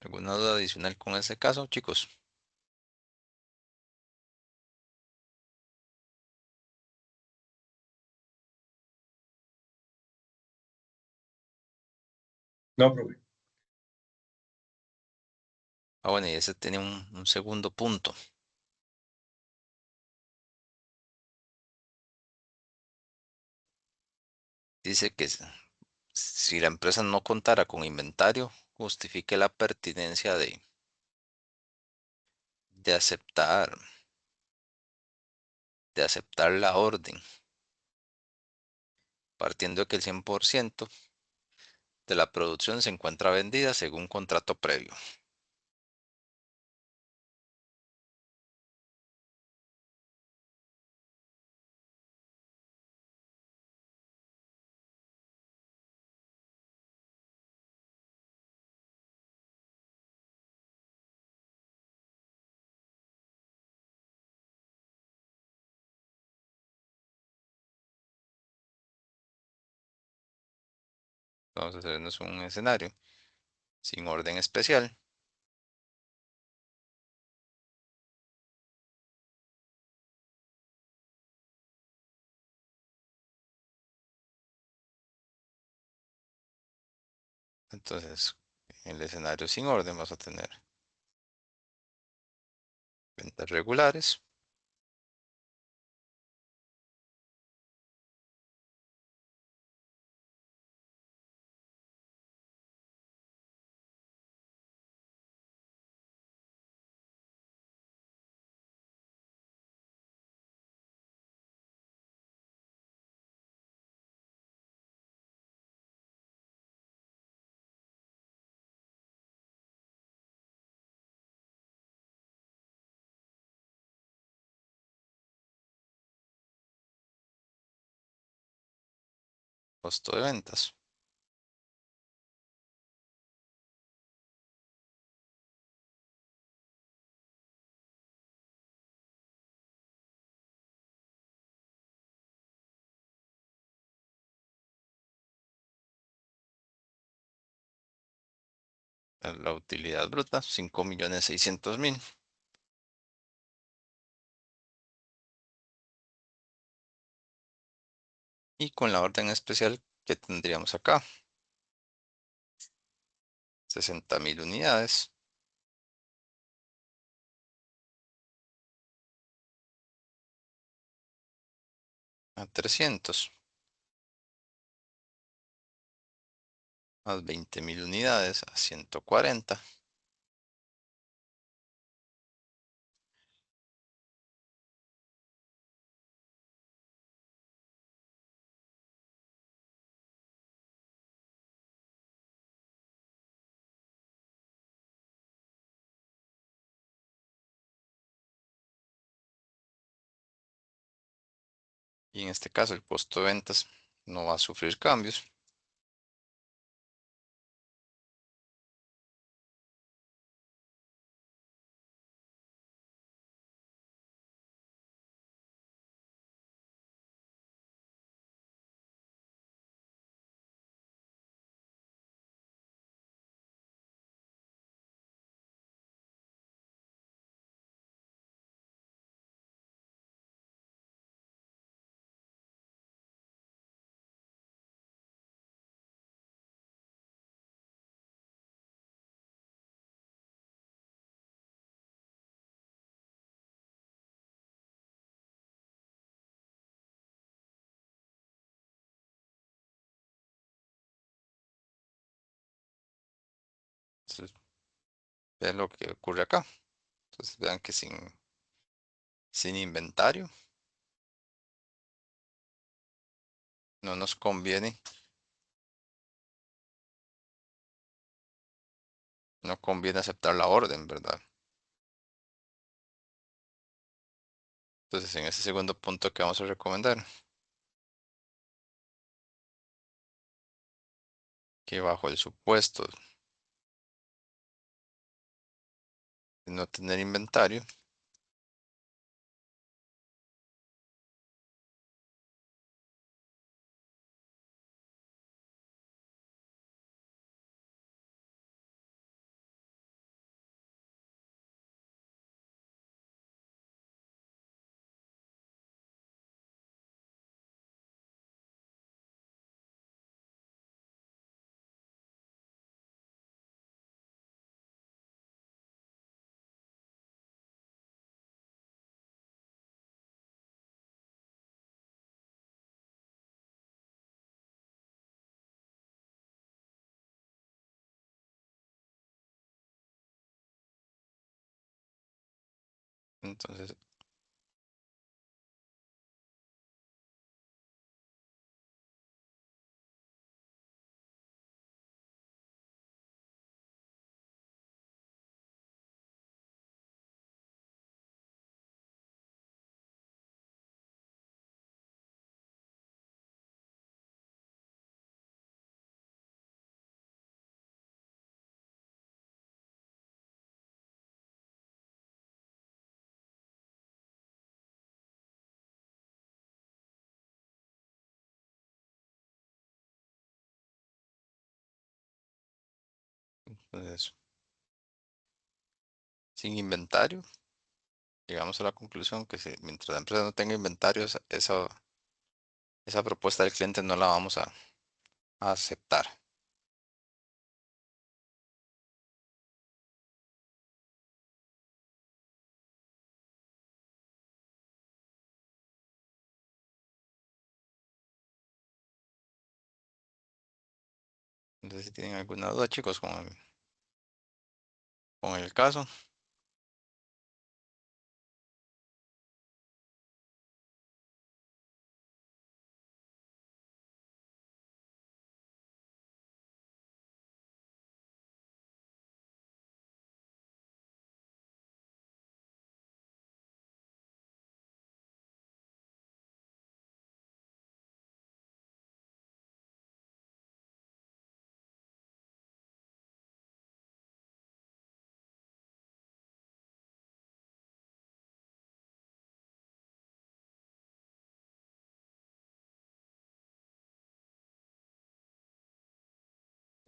alguna duda adicional con este caso, chicos? No, profe. Ah, bueno, y ese tiene un segundo punto. Dice que si la empresa no contara con inventario, justifique la pertinencia de aceptar, de aceptar la orden, partiendo de que el 100% de la producción se encuentra vendida según contrato previo. Entonces, no es un escenario sin orden especial. Entonces, en el escenario sin orden vas a tener ventas regulares, Costo de ventas. La utilidad bruta, 5.600.000. Y con la orden especial que tendríamos acá, 60.000 unidades a 300, más 20.000 unidades a 140. Y en este caso el costo de ventas no va a sufrir cambios. Entonces, vean lo que ocurre acá. Entonces vean que sin inventario no nos conviene. No conviene aceptar la orden, ¿verdad? Entonces en ese segundo punto que vamos a recomendar, que bajo el supuesto de no tener inventario, entonces entonces, sin inventario, llegamos a la conclusión que mientras la empresa no tenga inventario, esa propuesta del cliente no la vamos a aceptar. Entonces, si tienen alguna duda, chicos, con el caso.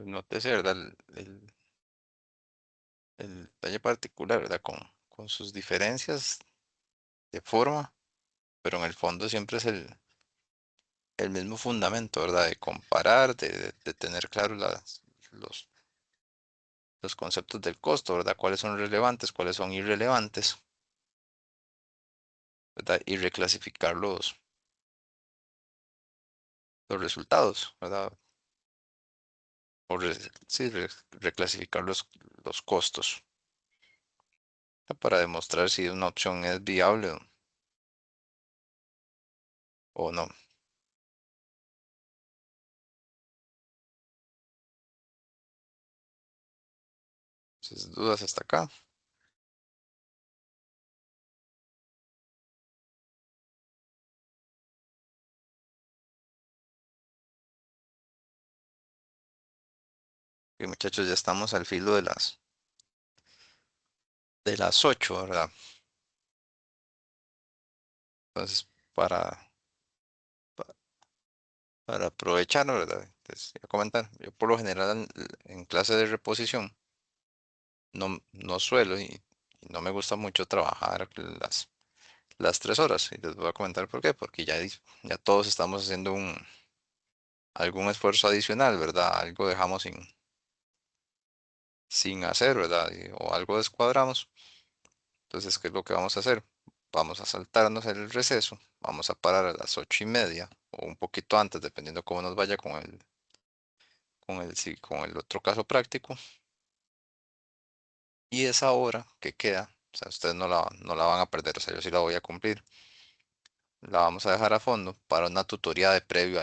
Pues nótese, ¿verdad? El detalle particular, ¿verdad? Con sus diferencias de forma, pero en el fondo siempre es el mismo fundamento, ¿verdad? De comparar, de tener claro los, los conceptos del costo, ¿verdad? Cuáles son relevantes, cuáles son irrelevantes, ¿verdad? Y reclasificar los resultados, ¿verdad? O sí, reclasificar los costos para demostrar si una opción es viable o no. Entonces, dudas hasta acá. Y muchachos, ya estamos al filo de las 8, ¿verdad? Entonces, pa- para aprovechar, ¿verdad? Entonces, voy a comentar, yo por lo general en clase de reposición no suelo y no me gusta mucho trabajar las 3 horas. Y les voy a comentar por qué, porque ya todos estamos haciendo algún esfuerzo adicional, ¿verdad? Algo dejamos sin hacer, ¿verdad? O algo descuadramos. Entonces, ¿qué es lo que vamos a hacer? Vamos a saltarnos el receso, vamos a parar a las 8:30 o un poquito antes, dependiendo cómo nos vaya sí, con el otro caso práctico. Y esa hora que queda, o sea, ustedes no la van a perder, o sea, yo sí la voy a cumplir. La vamos a dejar a fondo para una tutoría de previo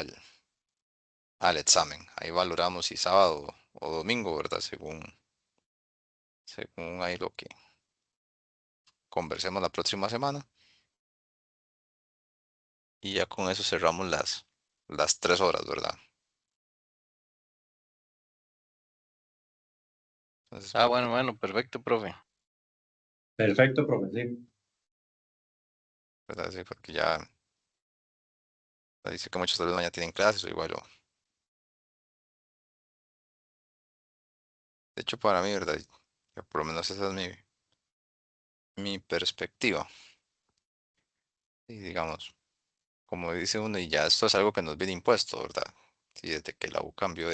al examen. Ahí valoramos si sábado o domingo, ¿verdad? Según ahí lo que conversemos la próxima semana. Y ya con eso cerramos las 3 horas, ¿verdad? Entonces, Ah, bueno, perfecto, profe. Perfecto, profe. Sí. ¿verdad? Sí, porque ya dice que muchos alumnos ya tienen clases o igual. De hecho, para mí, ¿verdad? Yo por lo menos esa es mi perspectiva. Y digamos, como dice uno, y ya esto es algo que nos viene impuesto, ¿verdad? Sí, desde que la U cambió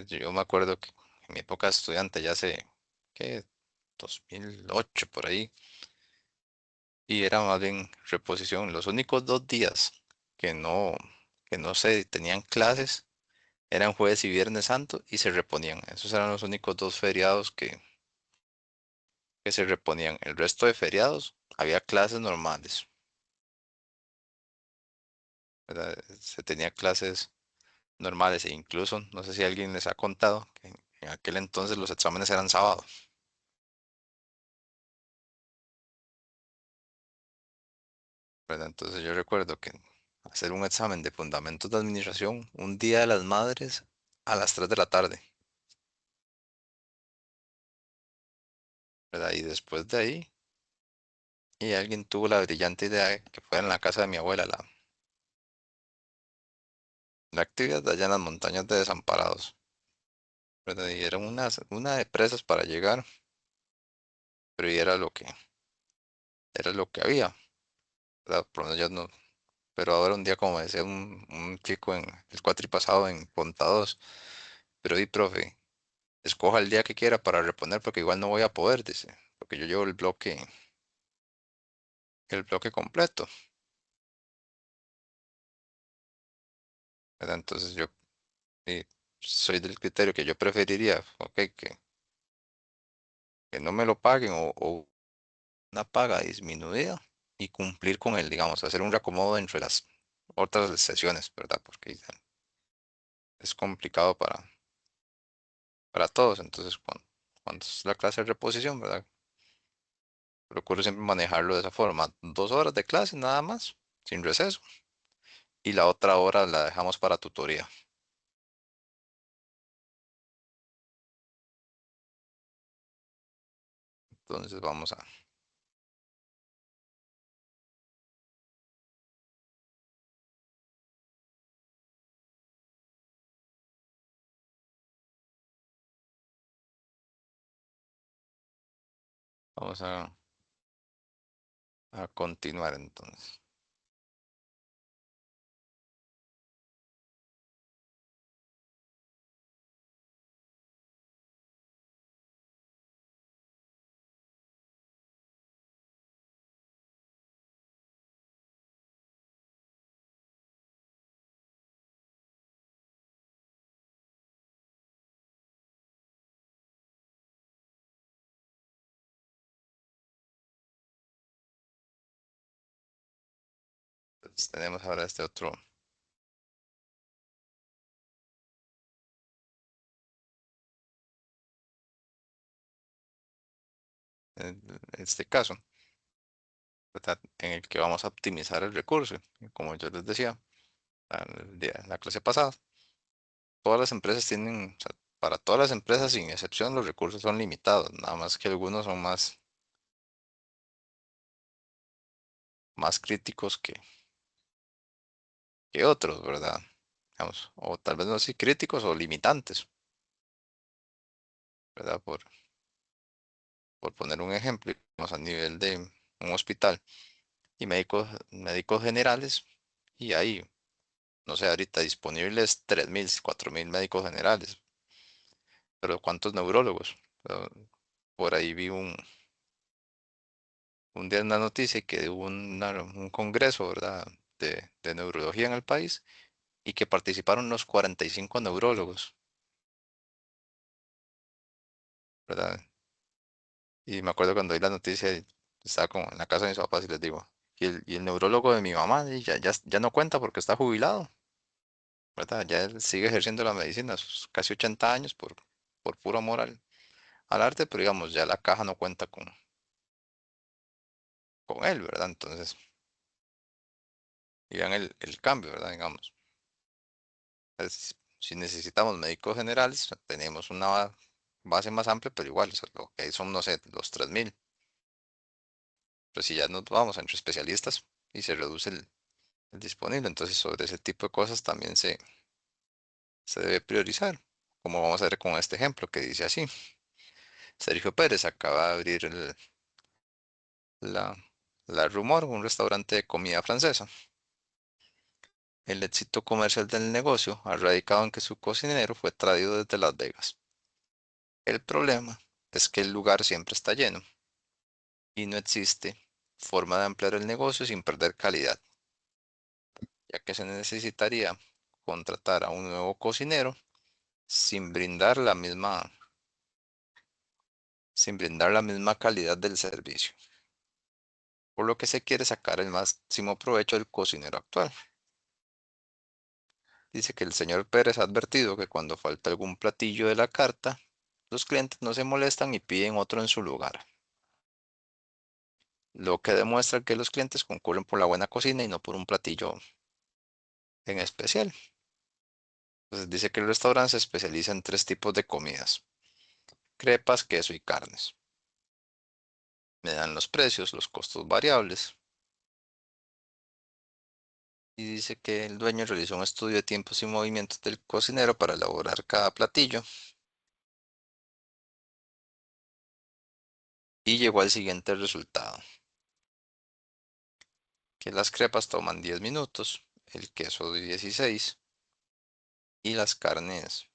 yo me acuerdo que en mi época de estudiante, ya hace, ¿qué? 2008 por ahí, y era más bien reposición. Los únicos 2 días que no se tenían clases eran jueves y viernes santo y se reponían. Esos eran los únicos 2 feriados que se reponían. El resto de feriados había clases normales, ¿verdad? Se tenía clases normales e incluso, no sé si alguien les ha contado, que en aquel entonces los exámenes eran sábados, ¿verdad? Entonces yo recuerdo que hacer un examen de fundamentos de administración un día de las madres a las 3 de la tarde, ¿verdad? Y después de ahí, y alguien tuvo la brillante idea de que fuera en la casa de mi abuela la actividad de allá en las montañas de Desamparados, ¿verdad? Y era una de presas para llegar, pero y era lo que había, ¿verdad? Por lo menos yo no, pero ahora un día, como me decía un chico en el cuatripasado en Ponta 2, pero di, profe, escoja el día que quiera para reponer porque igual no voy a poder, dice, porque yo llevo el bloque completo, ¿verdad? Entonces yo eh, soy del criterio que yo preferiría, ok, que no me lo paguen o una paga disminuida y cumplir con el, digamos, hacer un reacomodo entre las otras sesiones, ¿verdad? Porque es complicado para todos. Entonces, cuando es la clase de reposición, ¿verdad? Procuro siempre manejarlo de esa forma. 2 horas de clase nada más, sin receso. Y la otra hora la dejamos para tutoría. Entonces vamos a Vamos a continuar entonces. Entonces, tenemos ahora este otro. Este caso, ¿verdad? En el que vamos a optimizar el recurso. Y como yo les decía en la clase pasada, todas las empresas tienen, o sea, para todas las empresas sin excepción, los recursos son limitados, nada más que algunos son más críticos que otros, ¿verdad? Digamos, o tal vez no así críticos o limitantes, ¿verdad? Por poner un ejemplo, digamos, a nivel de un hospital y médicos generales, y hay, no sé, ahorita disponibles 3.000, 4.000 médicos generales, pero ¿cuántos neurólogos? Pero por ahí vi un día una noticia que hubo un congreso, ¿verdad? De neurología en el país y que participaron los 45 neurólogos, ¿verdad? Y me acuerdo cuando vi la noticia, estaba como en la casa de mis papás y les digo, y el neurólogo de mi mamá y ya no cuenta porque está jubilado, ¿verdad? Ya él sigue ejerciendo la medicina, a sus casi 80 años por puro amor al arte, pero digamos, ya la caja no cuenta con él, ¿verdad? Entonces, digan el cambio, ¿verdad? Digamos, si necesitamos médicos generales, tenemos una base más amplia, pero igual, o sea, lo que hay son, no sé, los 3.000. Pero si ya nos vamos entre especialistas y se reduce el disponible, entonces sobre ese tipo de cosas también se debe priorizar, como vamos a ver con este ejemplo que dice así. Sergio Pérez acaba de abrir la, la Rumor, un restaurante de comida francesa. El éxito comercial del negocio ha radicado en que su cocinero fue traído desde Las Vegas. El problema es que el lugar siempre está lleno y no existe forma de ampliar el negocio sin perder calidad, ya que se necesitaría contratar a un nuevo cocinero sin brindar la misma calidad del servicio, por lo que se quiere sacar el máximo provecho del cocinero actual. Dice que el señor Pérez ha advertido que cuando falta algún platillo de la carta, los clientes no se molestan y piden otro en su lugar, lo que demuestra que los clientes concurren por la buena cocina y no por un platillo en especial. Entonces dice que el restaurante se especializa en 3 tipos de comidas: crepas, queso y carnes. Me dan los precios, los costos variables. Y dice que el dueño realizó un estudio de tiempos y movimientos del cocinero para elaborar cada platillo y llegó al siguiente resultado: que las crepas toman 10 minutos, el queso 16 y las carnes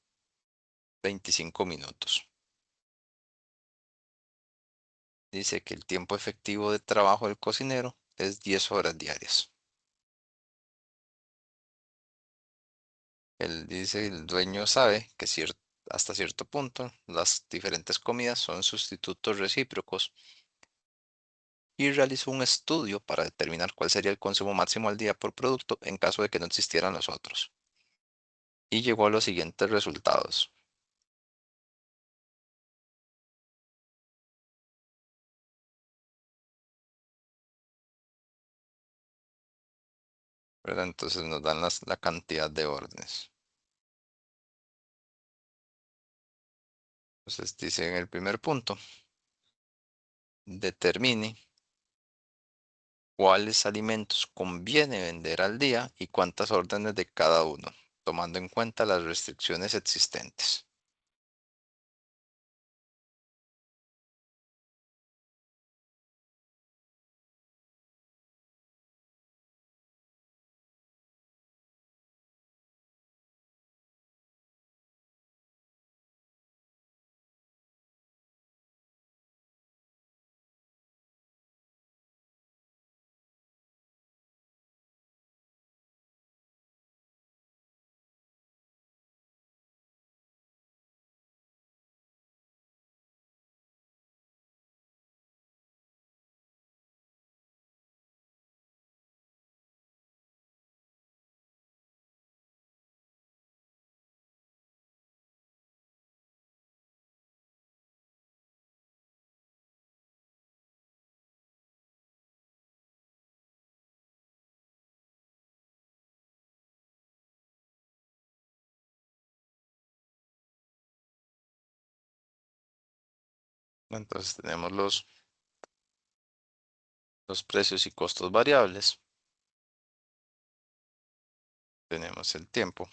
25 minutos. Dice que el tiempo efectivo de trabajo del cocinero es 10 horas diarias. Él dice, el dueño sabe que hasta cierto punto las diferentes comidas son sustitutos recíprocos y realizó un estudio para determinar cuál sería el consumo máximo al día por producto en caso de que no existieran los otros. Y llegó a los siguientes resultados, ¿verdad? Entonces nos dan la cantidad de órdenes. Entonces dice en el primer punto, determine cuáles alimentos conviene vender al día y cuántas órdenes de cada uno, tomando en cuenta las restricciones existentes. Entonces tenemos los precios y costos variables. Tenemos el tiempo.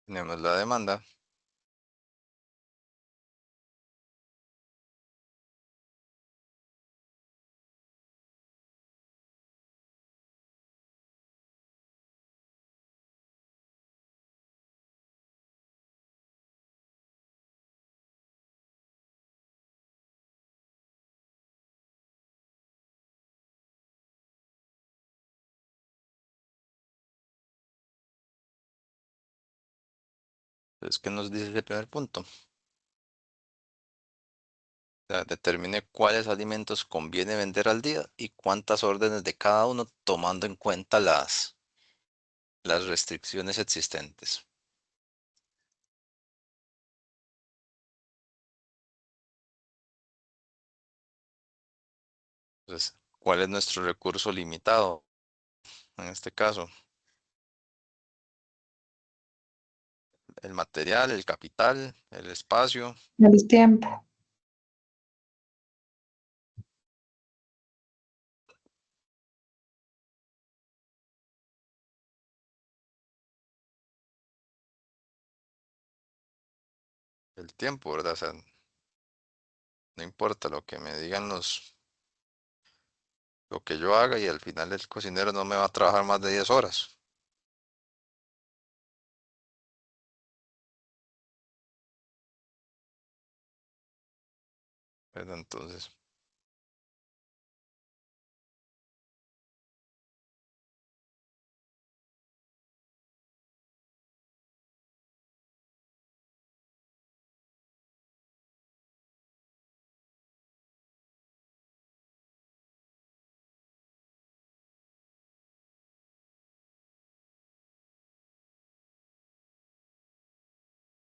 Tenemos la demanda. Entonces, ¿qué nos dice ese primer punto? O sea, determine cuáles alimentos conviene vender al día y cuántas órdenes de cada uno tomando en cuenta las restricciones existentes. Entonces, ¿cuál es nuestro recurso limitado? En este caso, el material, el capital, el espacio, El tiempo. el tiempo, ¿verdad? O sea, no importa lo que me digan lo que yo haga y al final el cocinero no me va a trabajar más de 10 horas. ¿Verdad? Entonces,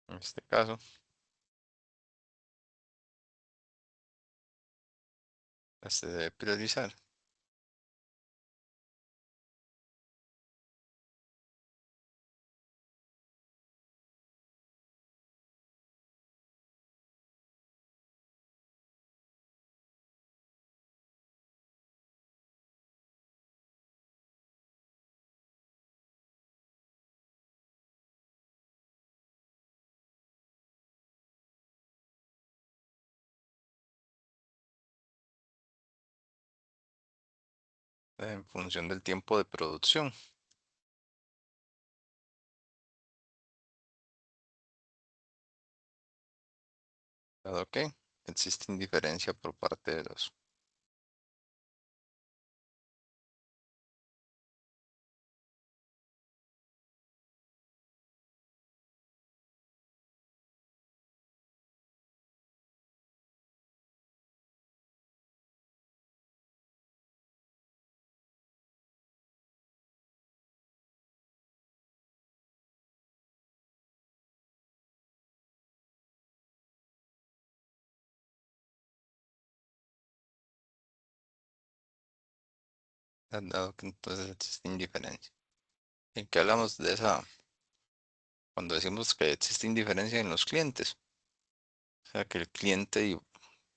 en este caso, se debe priorizar. En función del tiempo de producción. Dado que existe indiferencia por parte de los. Dado que entonces existe indiferencia. ¿En qué hablamos de esa? Cuando decimos que existe indiferencia en los clientes. O sea, que el cliente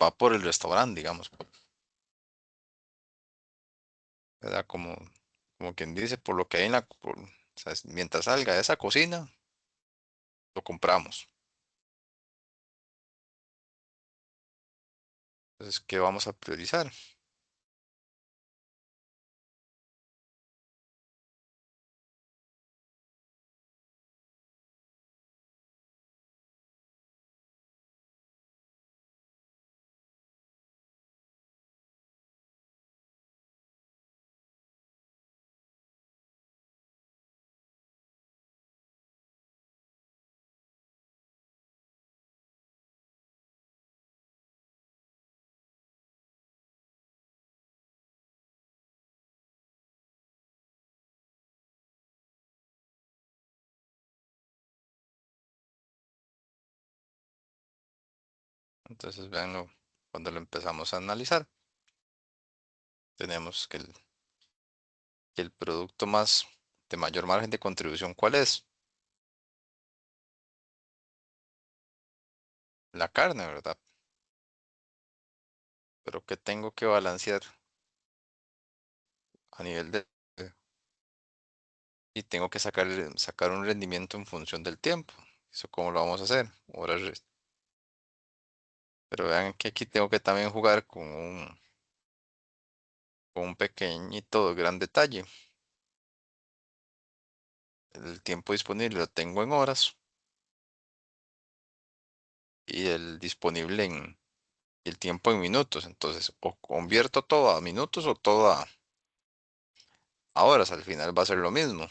va por el restaurante, digamos, ¿verdad? Como quien dice, por lo que hay o sea, mientras salga de esa cocina, lo compramos. Entonces, ¿qué vamos a priorizar? Entonces, véanlo cuando lo empezamos a analizar. tenemos que el producto más de mayor margen de contribución, ¿cuál es? La carne, ¿verdad? Pero ¿qué tengo que balancear a nivel de... Y tengo que sacar un rendimiento en función del tiempo. ¿Eso cómo lo vamos a hacer? Pero vean que aquí tengo que también jugar con un pequeñito gran detalle. El tiempo disponible lo tengo en horas y el disponible en el tiempo en minutos. Entonces, o convierto todo a minutos o todo a horas. Al final va a ser lo mismo.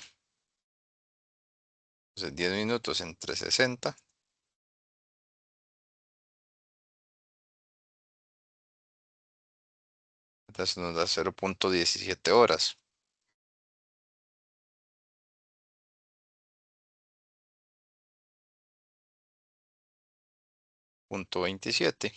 Entonces, 10 minutos entre 60. Entonces nos da 0,17 horas. Punto 27.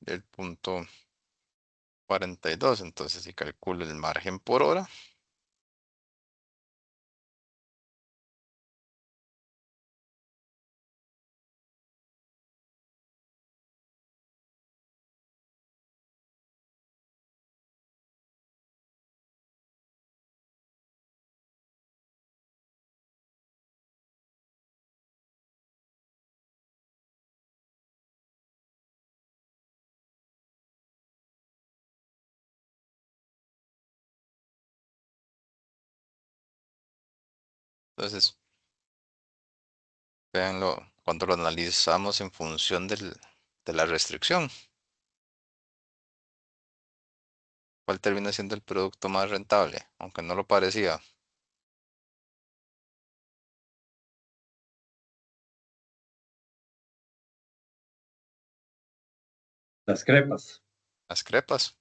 El punto 42. Entonces, si calculo el margen por hora, entonces, véanlo cuando lo analizamos en función de la restricción. ¿Cuál termina siendo el producto más rentable? Aunque no lo parecía. Las crepas. Las crepas.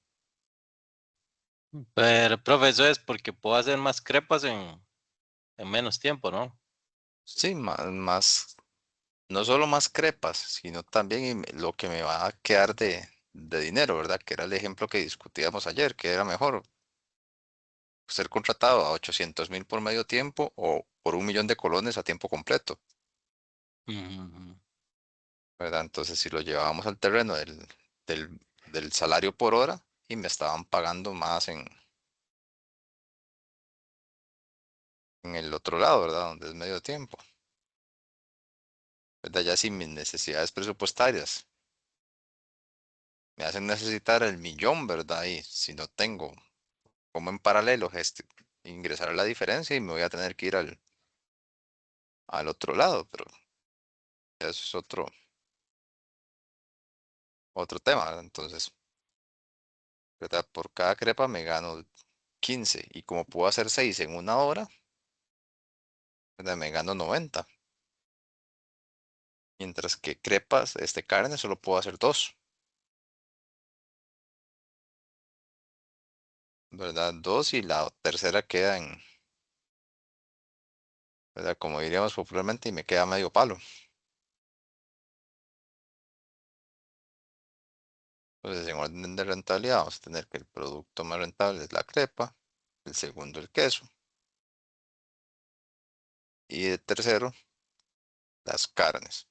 Pero, profe, eso es porque puedo hacer más crepas en menos tiempo, ¿no? Sí, no solo más crepas, sino también lo que me va a quedar de dinero, ¿verdad? Que era el ejemplo que discutíamos ayer, que era mejor ser contratado a 800.000 por medio tiempo o por 1 millón de colones a tiempo completo, Ujú. ¿verdad? Entonces, si lo llevábamos al terreno del salario por hora y me estaban pagando más en el otro lado, ¿verdad? Donde es medio tiempo, ¿verdad? Ya sin mis necesidades presupuestarias me hacen necesitar el millón, ¿verdad? Y si no tengo como en paralelo ingresar la diferencia y me voy a tener que ir al otro lado, pero eso es otro tema, ¿verdad? Entonces, ¿verdad? Por cada crepa me gano 15 y como puedo hacer 6 en 1 hora, ¿verdad? Me gano 90. Mientras que crepas, carne, solo puedo hacer 2, ¿verdad? 2 y la tercera queda ¿verdad? Como diríamos popularmente, y me queda medio palo. Entonces, en orden de rentabilidad, vamos a tener que el producto más rentable es la crepa, el segundo el queso y el tercero las carnes.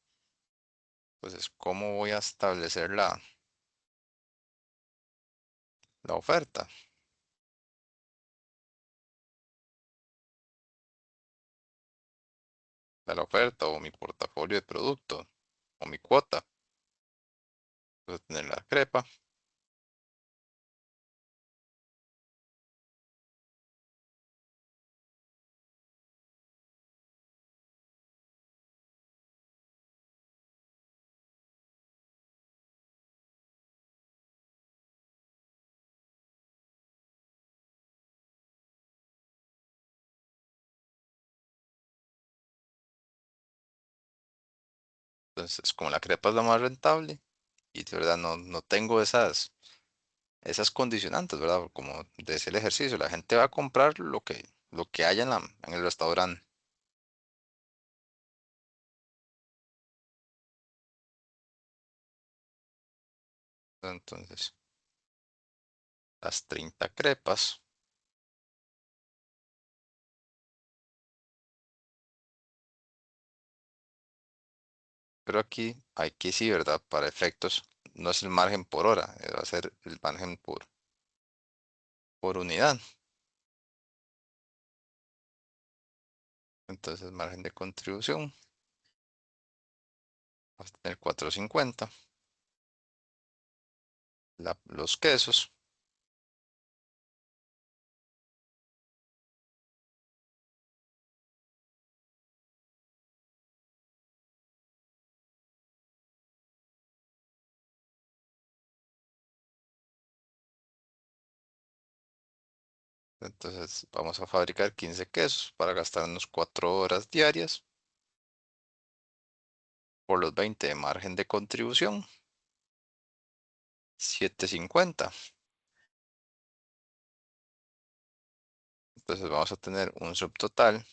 Entonces, ¿cómo voy a establecer la oferta? La oferta o mi portafolio de productos o mi cuota. Voy a tener la crepa, entonces como la crepa es la más rentable y de verdad no tengo esas condicionantes, ¿verdad? Como decía el ejercicio, la gente va a comprar lo que haya en el restaurante. Entonces, las 30 crepas. Pero aquí, sí, ¿verdad? Para efectos, no es el margen por hora, va a ser el margen por unidad. Entonces, margen de contribución, vas a tener 4.50. Los quesos, entonces vamos a fabricar 15 quesos para gastarnos 4 horas diarias por los 20 de margen de contribución, 7.50. Entonces vamos a tener un subtotal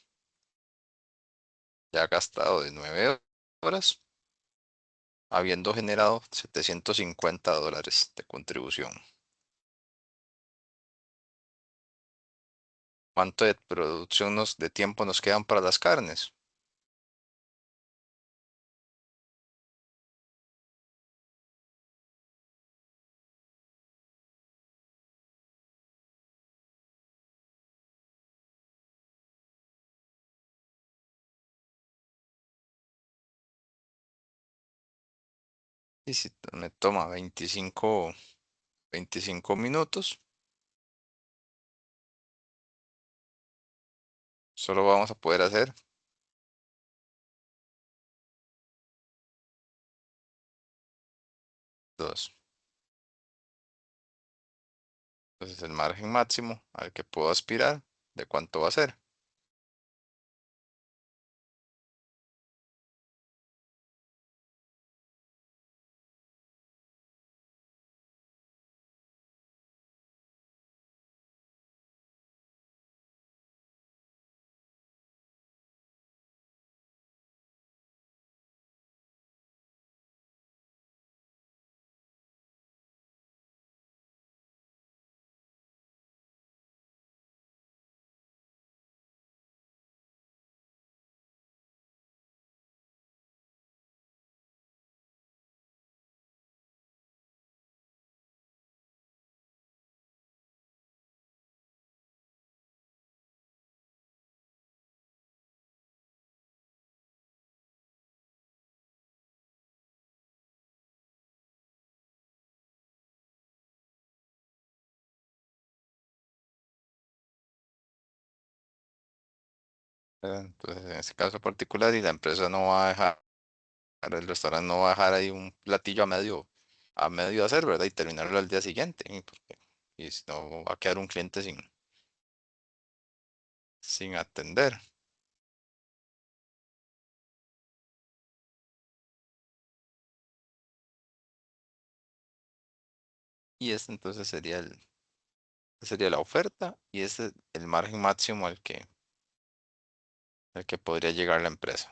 ya gastado de 9 horas, habiendo generado $750 de contribución. ¿Cuánto de producción de tiempo nos quedan para las carnes? Y si me toma 25 minutos, solo vamos a poder hacer 2. Entonces el margen máximo al que puedo aspirar, ¿de cuánto va a ser? Entonces, en este caso particular, y la empresa no va a dejar, el restaurante no va a dejar ahí un platillo a medio hacer, ¿verdad? Y terminarlo al día siguiente, y si no va a quedar un cliente sin atender. Y este entonces sería la oferta y este el margen máximo al que podría llegar la empresa.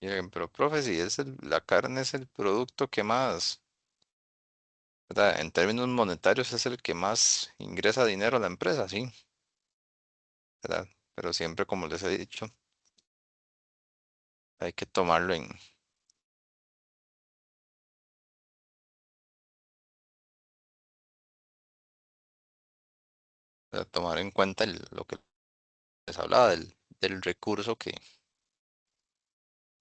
Miren, pero profe, si la carne es el producto que más, ¿verdad? En términos monetarios es el que más ingresa dinero a la empresa, sí, ¿verdad? Pero siempre, como les he dicho, hay que tomarlo tomar en cuenta lo que les hablaba del recurso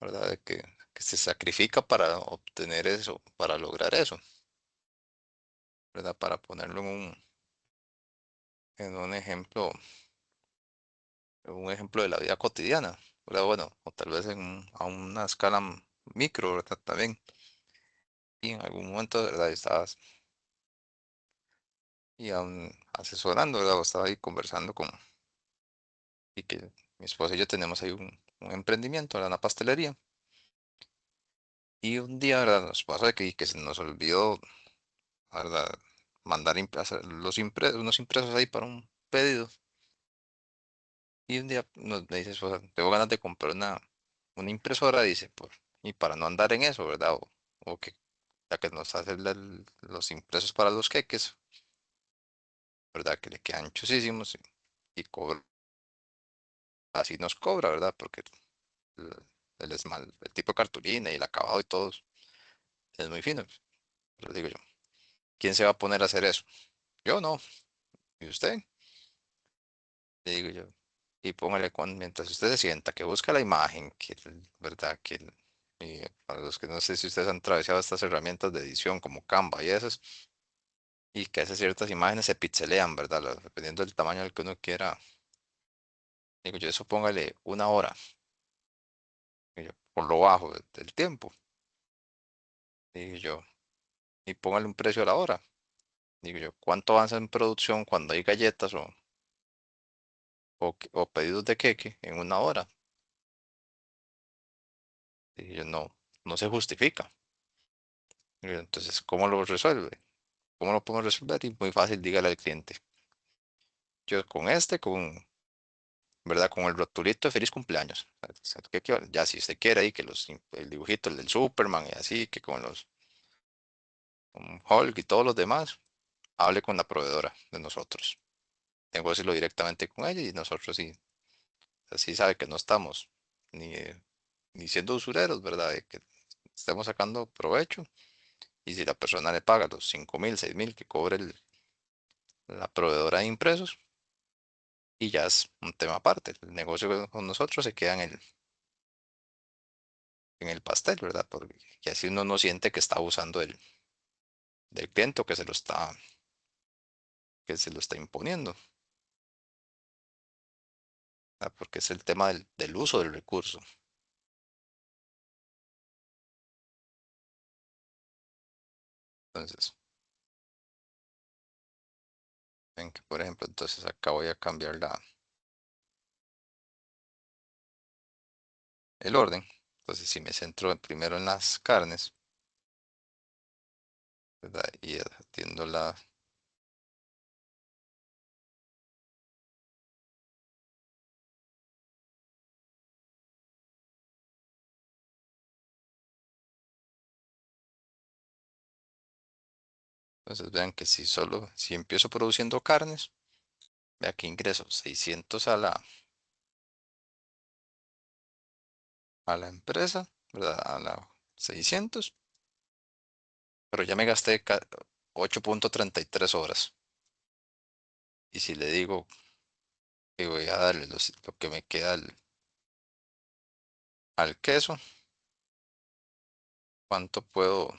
¿verdad? Que se sacrifica para obtener eso, para lograr eso, ¿verdad? Para ponerlo en un ejemplo de la vida cotidiana, ¿verdad? Bueno, o tal vez a una escala micro, ¿verdad? También. Y en algún momento, ¿verdad? Estabas y aún asesorando, ¿verdad? O estaba ahí conversando y que mi esposa y yo tenemos ahí un emprendimiento, ¿verdad? Una pastelería. Y un día, ¿verdad? Nos pasó que se nos olvidó, ¿verdad? Mandar hacer unos impresos ahí para un pedido. Y un día me dice, esposa, tengo ganas de comprar una impresora, dice, y para no andar en eso, ¿verdad? O que ya que nos hace los impresos para los queques, ¿verdad? Que le quedan chusísimos y cobra, así nos cobra, ¿verdad? Porque el, el tipo de cartulina y el acabado y todo es muy fino. Pero digo yo, ¿quién se va a poner a hacer eso? Yo no. ¿Y usted? Le digo yo. Y póngale mientras usted se sienta, que busca la imagen, ¿verdad? Y para los que no sé si ustedes han atravesado estas herramientas de edición como Canva y esas, y que hace ciertas imágenes se pixelean, ¿verdad? Dependiendo del tamaño al que uno quiera. Digo yo, eso póngale una hora, digo yo, por lo bajo del tiempo. Digo yo, y póngale un precio a la hora. Digo yo, ¿cuánto avanza en producción cuando hay galletas o pedidos de queque en una hora? Digo yo, no, no se justifica. Digo yo, entonces, ¿cómo lo resuelve? ¿Cómo lo podemos resolver? Y muy fácil, dígale al cliente. Yo con ¿verdad? Con el rotulito de feliz cumpleaños. O sea, ya si usted quiere ahí que el dibujito, el del Superman y así, que con Hulk y todos los demás, hable con la proveedora de nosotros. Tengo que decirlo directamente con ella y nosotros sí, así sabe que no estamos ni, ni siendo usureros, ¿verdad? De que estemos sacando provecho. Y si la persona le paga los 5.000, 6.000 que cobre la proveedora de impresos, y ya es un tema aparte. El negocio con nosotros se queda en el pastel, ¿verdad? Porque y así uno no siente que está abusando del cliente o que se lo está imponiendo, ¿verdad? Porque es el tema del uso del recurso. Entonces, ven que, por ejemplo, entonces acá voy a cambiar el orden. Entonces, si me centro primero en las carnes, ¿verdad? Y atiendo entonces vean que si empiezo produciendo carnes, vea que ingreso 600 a la empresa, ¿verdad? A la 600, pero ya me gasté 8.33 horas. Y si le digo que voy a darle lo que me queda al queso, ¿cuánto puedo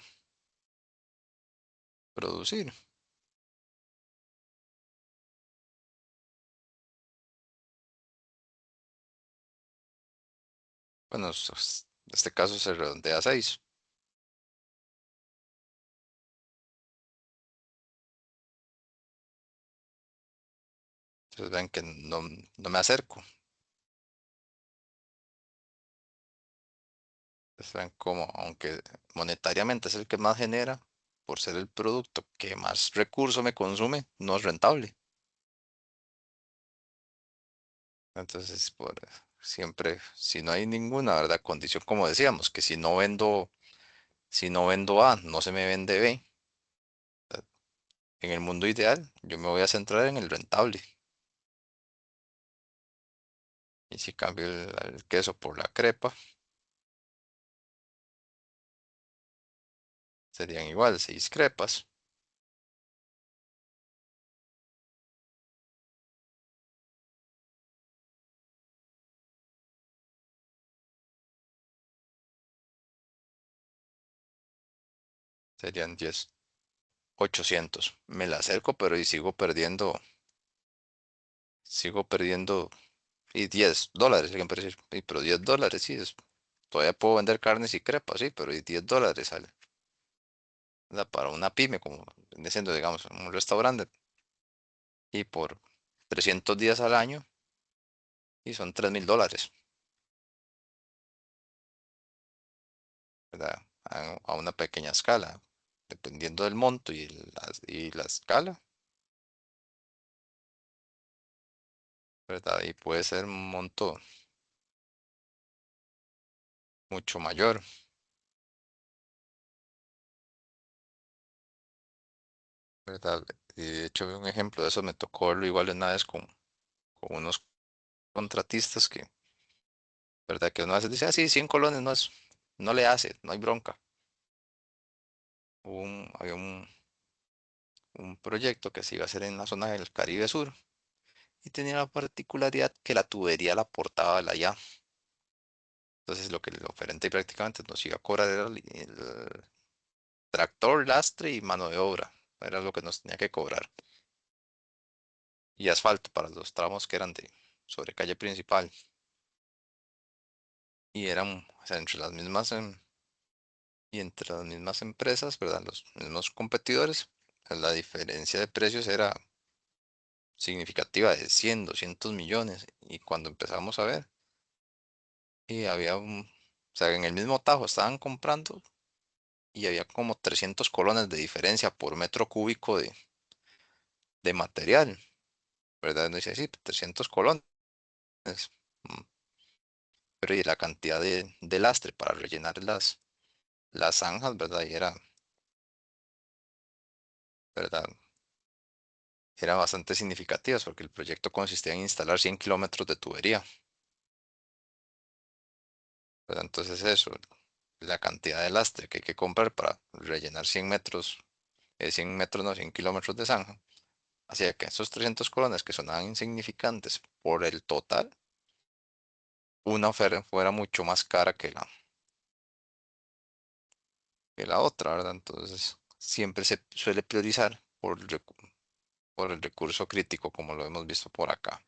producir? Bueno, en este caso se redondea a 6. Entonces ven que no me acerco. Entonces ven como, aunque monetariamente es el que más genera, por ser el producto que más recurso me consume, no es rentable. Entonces, siempre, si no hay ninguna, ¿verdad? Condición, como decíamos, que si no vendo A, no se me vende B. En el mundo ideal, yo me voy a centrar en el rentable. Y si cambio el queso por la crepa, serían igual, 6 crepas, serían 10, 800. Me la acerco, pero y sigo perdiendo, y $10, alguien puede decir, "Y, pero $10, sí, todavía puedo vender carnes y crepas, sí, pero y $10 sale, ¿verdad? Para una pyme, como viene siendo, digamos, un restaurante, y por 300 días al año, y son $3.000, ¿verdad? A una pequeña escala, dependiendo del monto y la escala, ¿verdad? Y puede ser un monto mucho mayor, ¿verdad? Y de hecho, un ejemplo de eso me tocó verlo igual una vez con unos contratistas que, ¿verdad? Que uno a veces dice, ah, sí, 100 colones no le hace, no hay bronca. Había un proyecto que se iba a hacer en la zona del Caribe Sur y tenía la particularidad que la tubería la portaba de la allá. Entonces lo que el oferente prácticamente nos iba a cobrar era el tractor, lastre y mano de obra. Era lo que nos tenía que cobrar. Y asfalto para los tramos que eran sobre calle principal. Y eran, o sea, entre las mismas empresas, ¿verdad? Los mismos competidores, pues, la diferencia de precios era significativa de 100, 200 millones. Y cuando empezamos a ver, y o sea, en el mismo tajo estaban comprando y había como 300 colones de diferencia por metro cúbico de material, ¿verdad? Uno dice, sí, 300 colones. mm, Pero y la cantidad de lastre para rellenar las zanjas, ¿verdad? Y ¿verdad? Era bastante significativa porque el proyecto consistía en instalar 100 kilómetros de tubería, ¿verdad? Entonces eso, la cantidad de lastre que hay que comprar para rellenar 100 metros, 100 metros, no, 100 kilómetros de zanja, hacía que esos 300 colones que sonaban insignificantes por el total, una oferta fuera mucho más cara que la otra, ¿verdad? Entonces siempre se suele priorizar por el recurso crítico, como lo hemos visto por acá.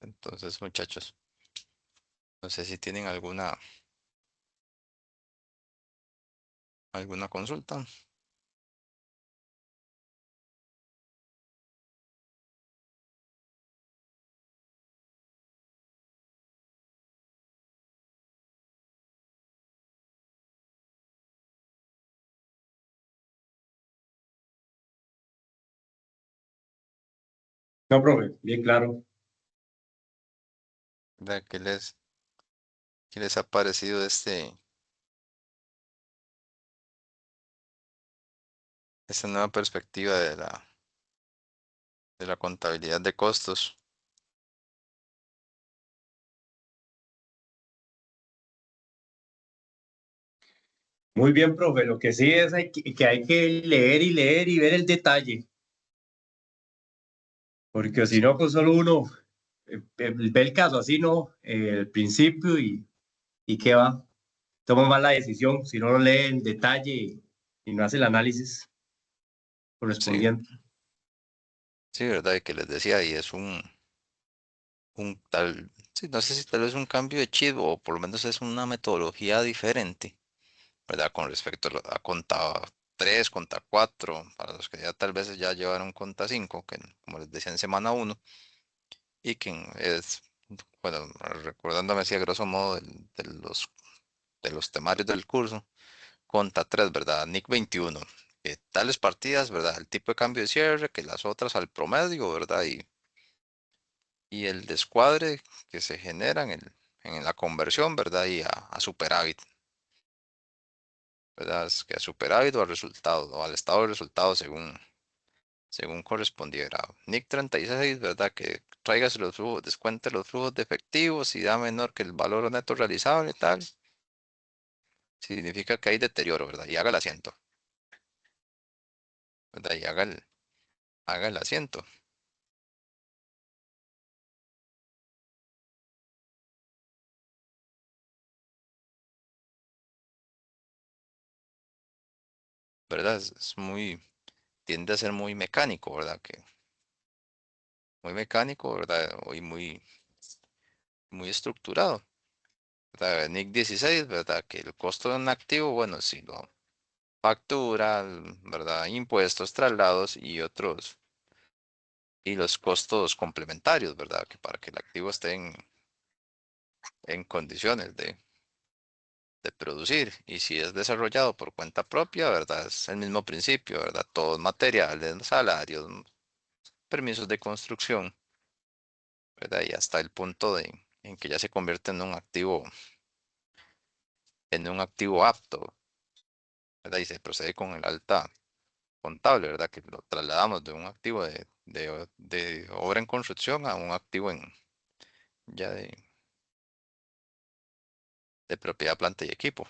Entonces, muchachos, no sé si tienen alguna consulta. No, profe, bien claro. ¿Verdad? ¿Qué les ha parecido esta nueva perspectiva de la contabilidad de costos? Muy bien, profe. Lo que sí es que hay que leer y ver el detalle, porque si no, pues solo uno ve el caso así, ¿no? El principio y qué va. Toma mal la decisión si no lo lee en detalle y no hace el análisis Sí, correspondiente. sí, ¿verdad? Y que les decía, y es sí, no sé si tal vez un cambio de chip o por lo menos es una metodología diferente, ¿verdad? Con respecto a Conta 3, Conta 4, para los que ya tal vez ya llevaron Conta 5, que como les decía en semana uno y que bueno, recordándome así a grosso modo de los temarios del curso, Conta 3, ¿verdad? NIC 21, que tales partidas, ¿verdad? El tipo de cambio de cierre, que las otras al promedio, ¿verdad? Y el descuadre que se genera en la conversión, ¿verdad? Y a superávit, ¿verdad? Es que a superávit o al resultado, o al estado de resultado según correspondiera. NIC 36, ¿verdad? Que traigas los flujos, descuente los flujos de efectivos y da menor que el valor neto realizable y tal. Significa que hay deterioro, ¿verdad? Y haga el asiento, ¿verdad? Y haga el asiento, ¿verdad? Tiende a ser muy mecánico, ¿verdad? Muy mecánico, ¿verdad? Y muy estructurado. ¿Verdad? NIC 16, ¿verdad? Que el costo de un activo, bueno, sí, lo factura, ¿verdad? Impuestos, traslados y otros, y los costos complementarios, ¿verdad? Que para que el activo esté en condiciones producir. Y si es desarrollado por cuenta propia, ¿verdad? Es el mismo principio, ¿verdad? Todos materiales, salarios, permisos de construcción, ¿verdad? Y hasta el punto en que ya se convierte en un activo apto, ¿verdad? Y se procede con el alta contable, ¿verdad? Que lo trasladamos de un activo de obra en construcción a un activo ya de propiedad, planta y equipo,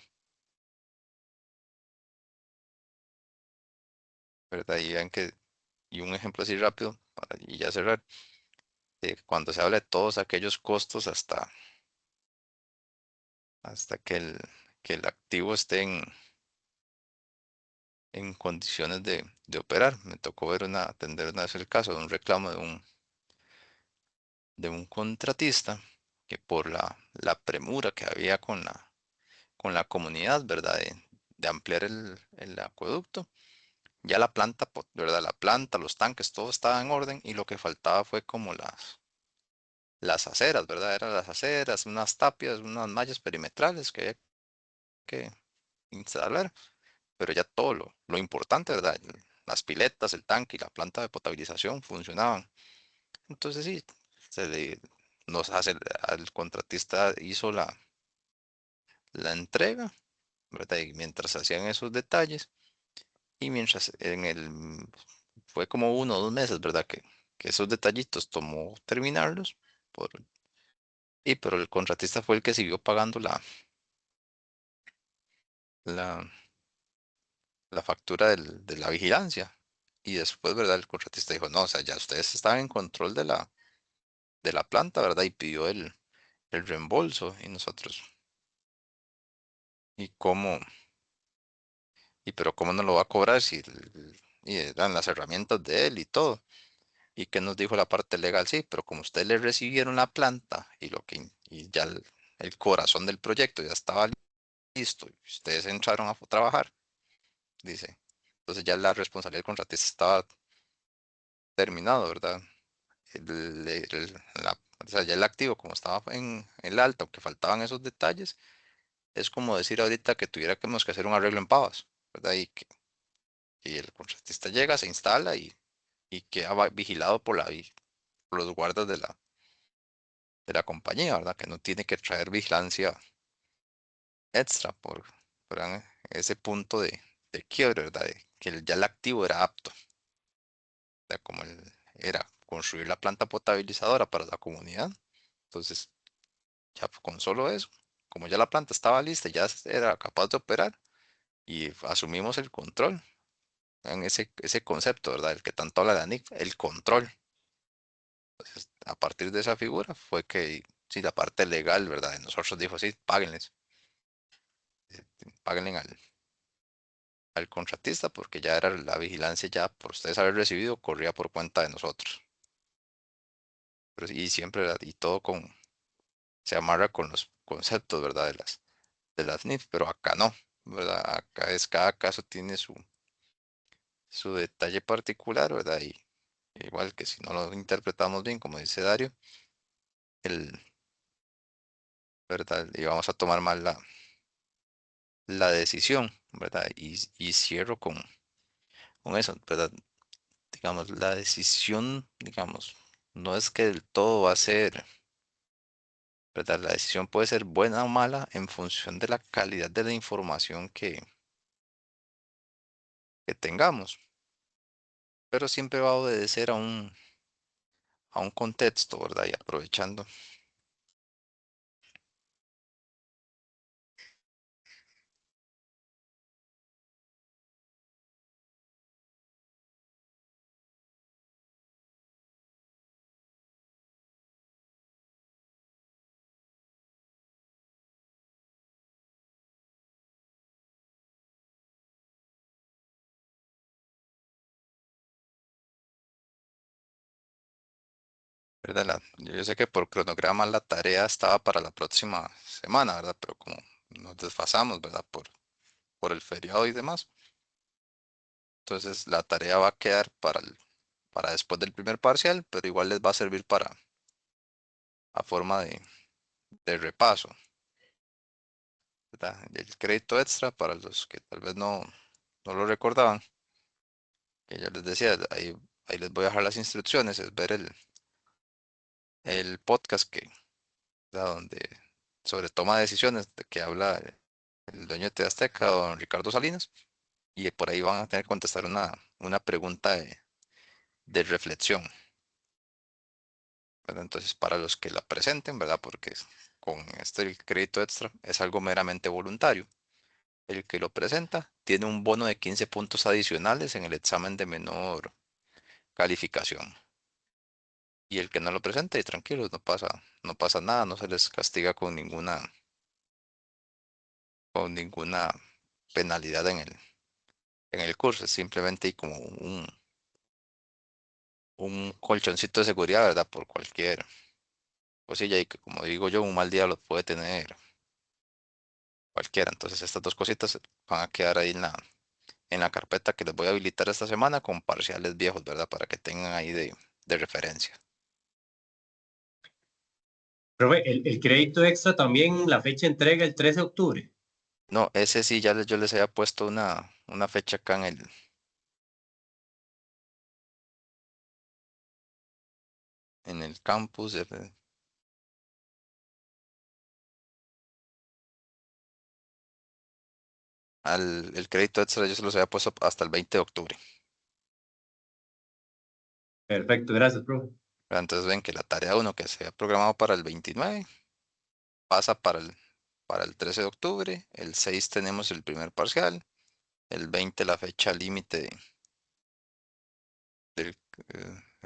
¿verdad? Y vean que, y un ejemplo así rápido, y ya cerrar, cuando se habla de todos aquellos costos hasta que el activo esté en condiciones de operar. Me tocó atender una vez el caso de un reclamo de un contratista que por la premura que había con la comunidad, ¿verdad? De ampliar el acueducto. Ya la planta, ¿verdad? La planta, los tanques, todo estaba en orden y lo que faltaba fue como las aceras, ¿verdad? Eran las aceras, unas tapias, unas mallas perimetrales que había que instalar, pero ya todo lo importante, ¿verdad? Las piletas, el tanque y la planta de potabilización funcionaban. Entonces sí, se le, nos hace, al contratista hizo la entrega, ¿verdad? Y mientras hacían esos detalles y mientras fue como 1 o 2 meses, ¿verdad? Que esos detallitos tomó terminarlos, por, pero el contratista fue el que siguió pagando la, la factura de la vigilancia. Y después, ¿verdad? El contratista dijo, no, o sea, ya ustedes estaban en control de la planta, ¿verdad? Y pidió el reembolso. Y nosotros, ¿y cómo? Pero ¿cómo no lo va a cobrar si y eran las herramientas de él y todo? ¿Y qué nos dijo la parte legal? Sí, pero como ustedes le recibieron la planta y y ya el corazón del proyecto ya estaba listo y ustedes entraron a trabajar, dice. Entonces ya la responsabilidad del contratista estaba terminado, ¿verdad? O sea, ya el activo, como estaba en el alto, aunque faltaban esos detalles, es como decir ahorita que tuviéramos que hacer un arreglo en pavas, ¿verdad? Y el contratista llega, se instala y queda vigilado por los guardas de la compañía, ¿verdad? Que no tiene que traer vigilancia extra por ese punto de quiebre, ¿verdad? Que ya el activo era apto, sea, como era construir la planta potabilizadora para la comunidad. Entonces, ya con solo eso, como ya la planta estaba lista, ya era capaz de operar y asumimos el control en ese concepto, ¿verdad? El que tanto habla de ANIC, el control. Entonces, a partir de esa figura fue que, sí, la parte legal, ¿verdad? De nosotros dijo, sí, páguenles, páguenle al contratista porque ya era la vigilancia ya por ustedes haber recibido, corría por cuenta de nosotros. Y siempre, y todo se amarra con los conceptos, ¿verdad? De las NIF, pero acá no, ¿verdad? Acá cada caso tiene su detalle particular, ¿verdad? Y igual que si no lo interpretamos bien, como dice Dario, el, ¿verdad? Y vamos a tomar mal la decisión, ¿verdad? Y cierro con eso, ¿verdad? Digamos, la decisión, digamos, no es que del todo va a ser, ¿verdad? La decisión puede ser buena o mala en función de la calidad de la información que tengamos, pero siempre va a obedecer a un contexto, ¿verdad? Y aprovechando. ¿Verdad? Yo sé que por cronograma la tarea estaba para la próxima semana, ¿verdad? Pero como nos desfasamos, ¿verdad? Por el feriado y demás. Entonces la tarea va a quedar para después del primer parcial, pero igual les va a servir a forma de repaso. ¿verdad? El crédito extra, para los que tal vez no lo recordaban, que ya les decía, ahí les voy a dejar las instrucciones, es ver el podcast donde sobre toma de decisiones de que habla el dueño de TV Azteca, don Ricardo Salinas, y por ahí van a tener que contestar una pregunta de reflexión, ¿verdad? Entonces, para los que la presenten, ¿verdad? Porque con este crédito extra es algo meramente voluntario. El que lo presenta tiene un bono de 15 puntos adicionales en el examen de menor calificación. Y el que no lo presente, y tranquilos, no pasa nada, no se les castiga con ninguna penalidad en el curso. Es simplemente hay como un colchoncito de seguridad, ¿verdad? Por cualquier cosilla y que, como digo yo, un mal día lo puede tener cualquiera. Entonces estas dos cositas van a quedar ahí en la carpeta que les voy a habilitar esta semana con parciales viejos, ¿verdad? Para que tengan ahí de referencia. Profe, el crédito extra también, la fecha de entrega el 13 de octubre. No, ese sí, yo les había puesto una fecha acá en el campus. El crédito extra yo se los había puesto hasta el 20 de octubre. Perfecto, gracias, profe. Entonces ven que la tarea uno que se había programado para el 29 pasa para el 13 de octubre. El 6 tenemos el primer parcial. El 20 la fecha límite del,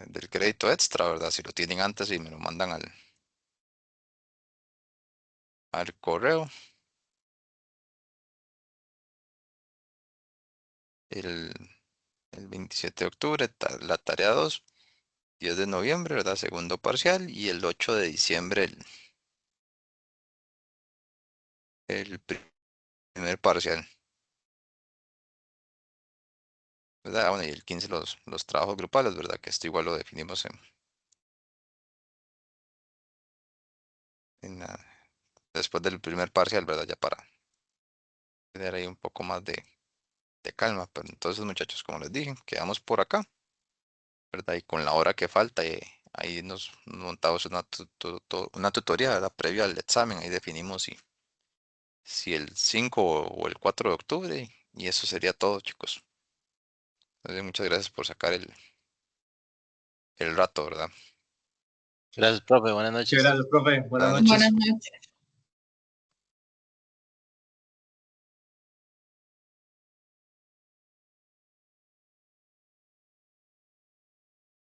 del crédito extra, ¿verdad? Si lo tienen antes y me lo mandan al correo. El, el 27 de octubre, la tarea 2. 10 de noviembre, ¿verdad? Segundo parcial. Y el 8 de diciembre, el primer parcial. ¿Verdad? Bueno, y el 15 los trabajos grupales, ¿verdad? Que esto igual lo definimos después del primer parcial, ¿verdad? Ya para tener ahí un poco más de calma. Pero entonces, muchachos, como les dije, quedamos por acá, ¿verdad? Y con la hora que falta, ahí nos montamos una tutoría, ¿verdad? Previo al examen, ahí definimos si el 5 o el 4 de octubre, y eso sería todo, chicos. Entonces, muchas gracias por sacar el rato, ¿verdad? Gracias, profe. Buenas Muchas noches. gracias, profe. Buenas Buenas noches. noches. Buenas noches.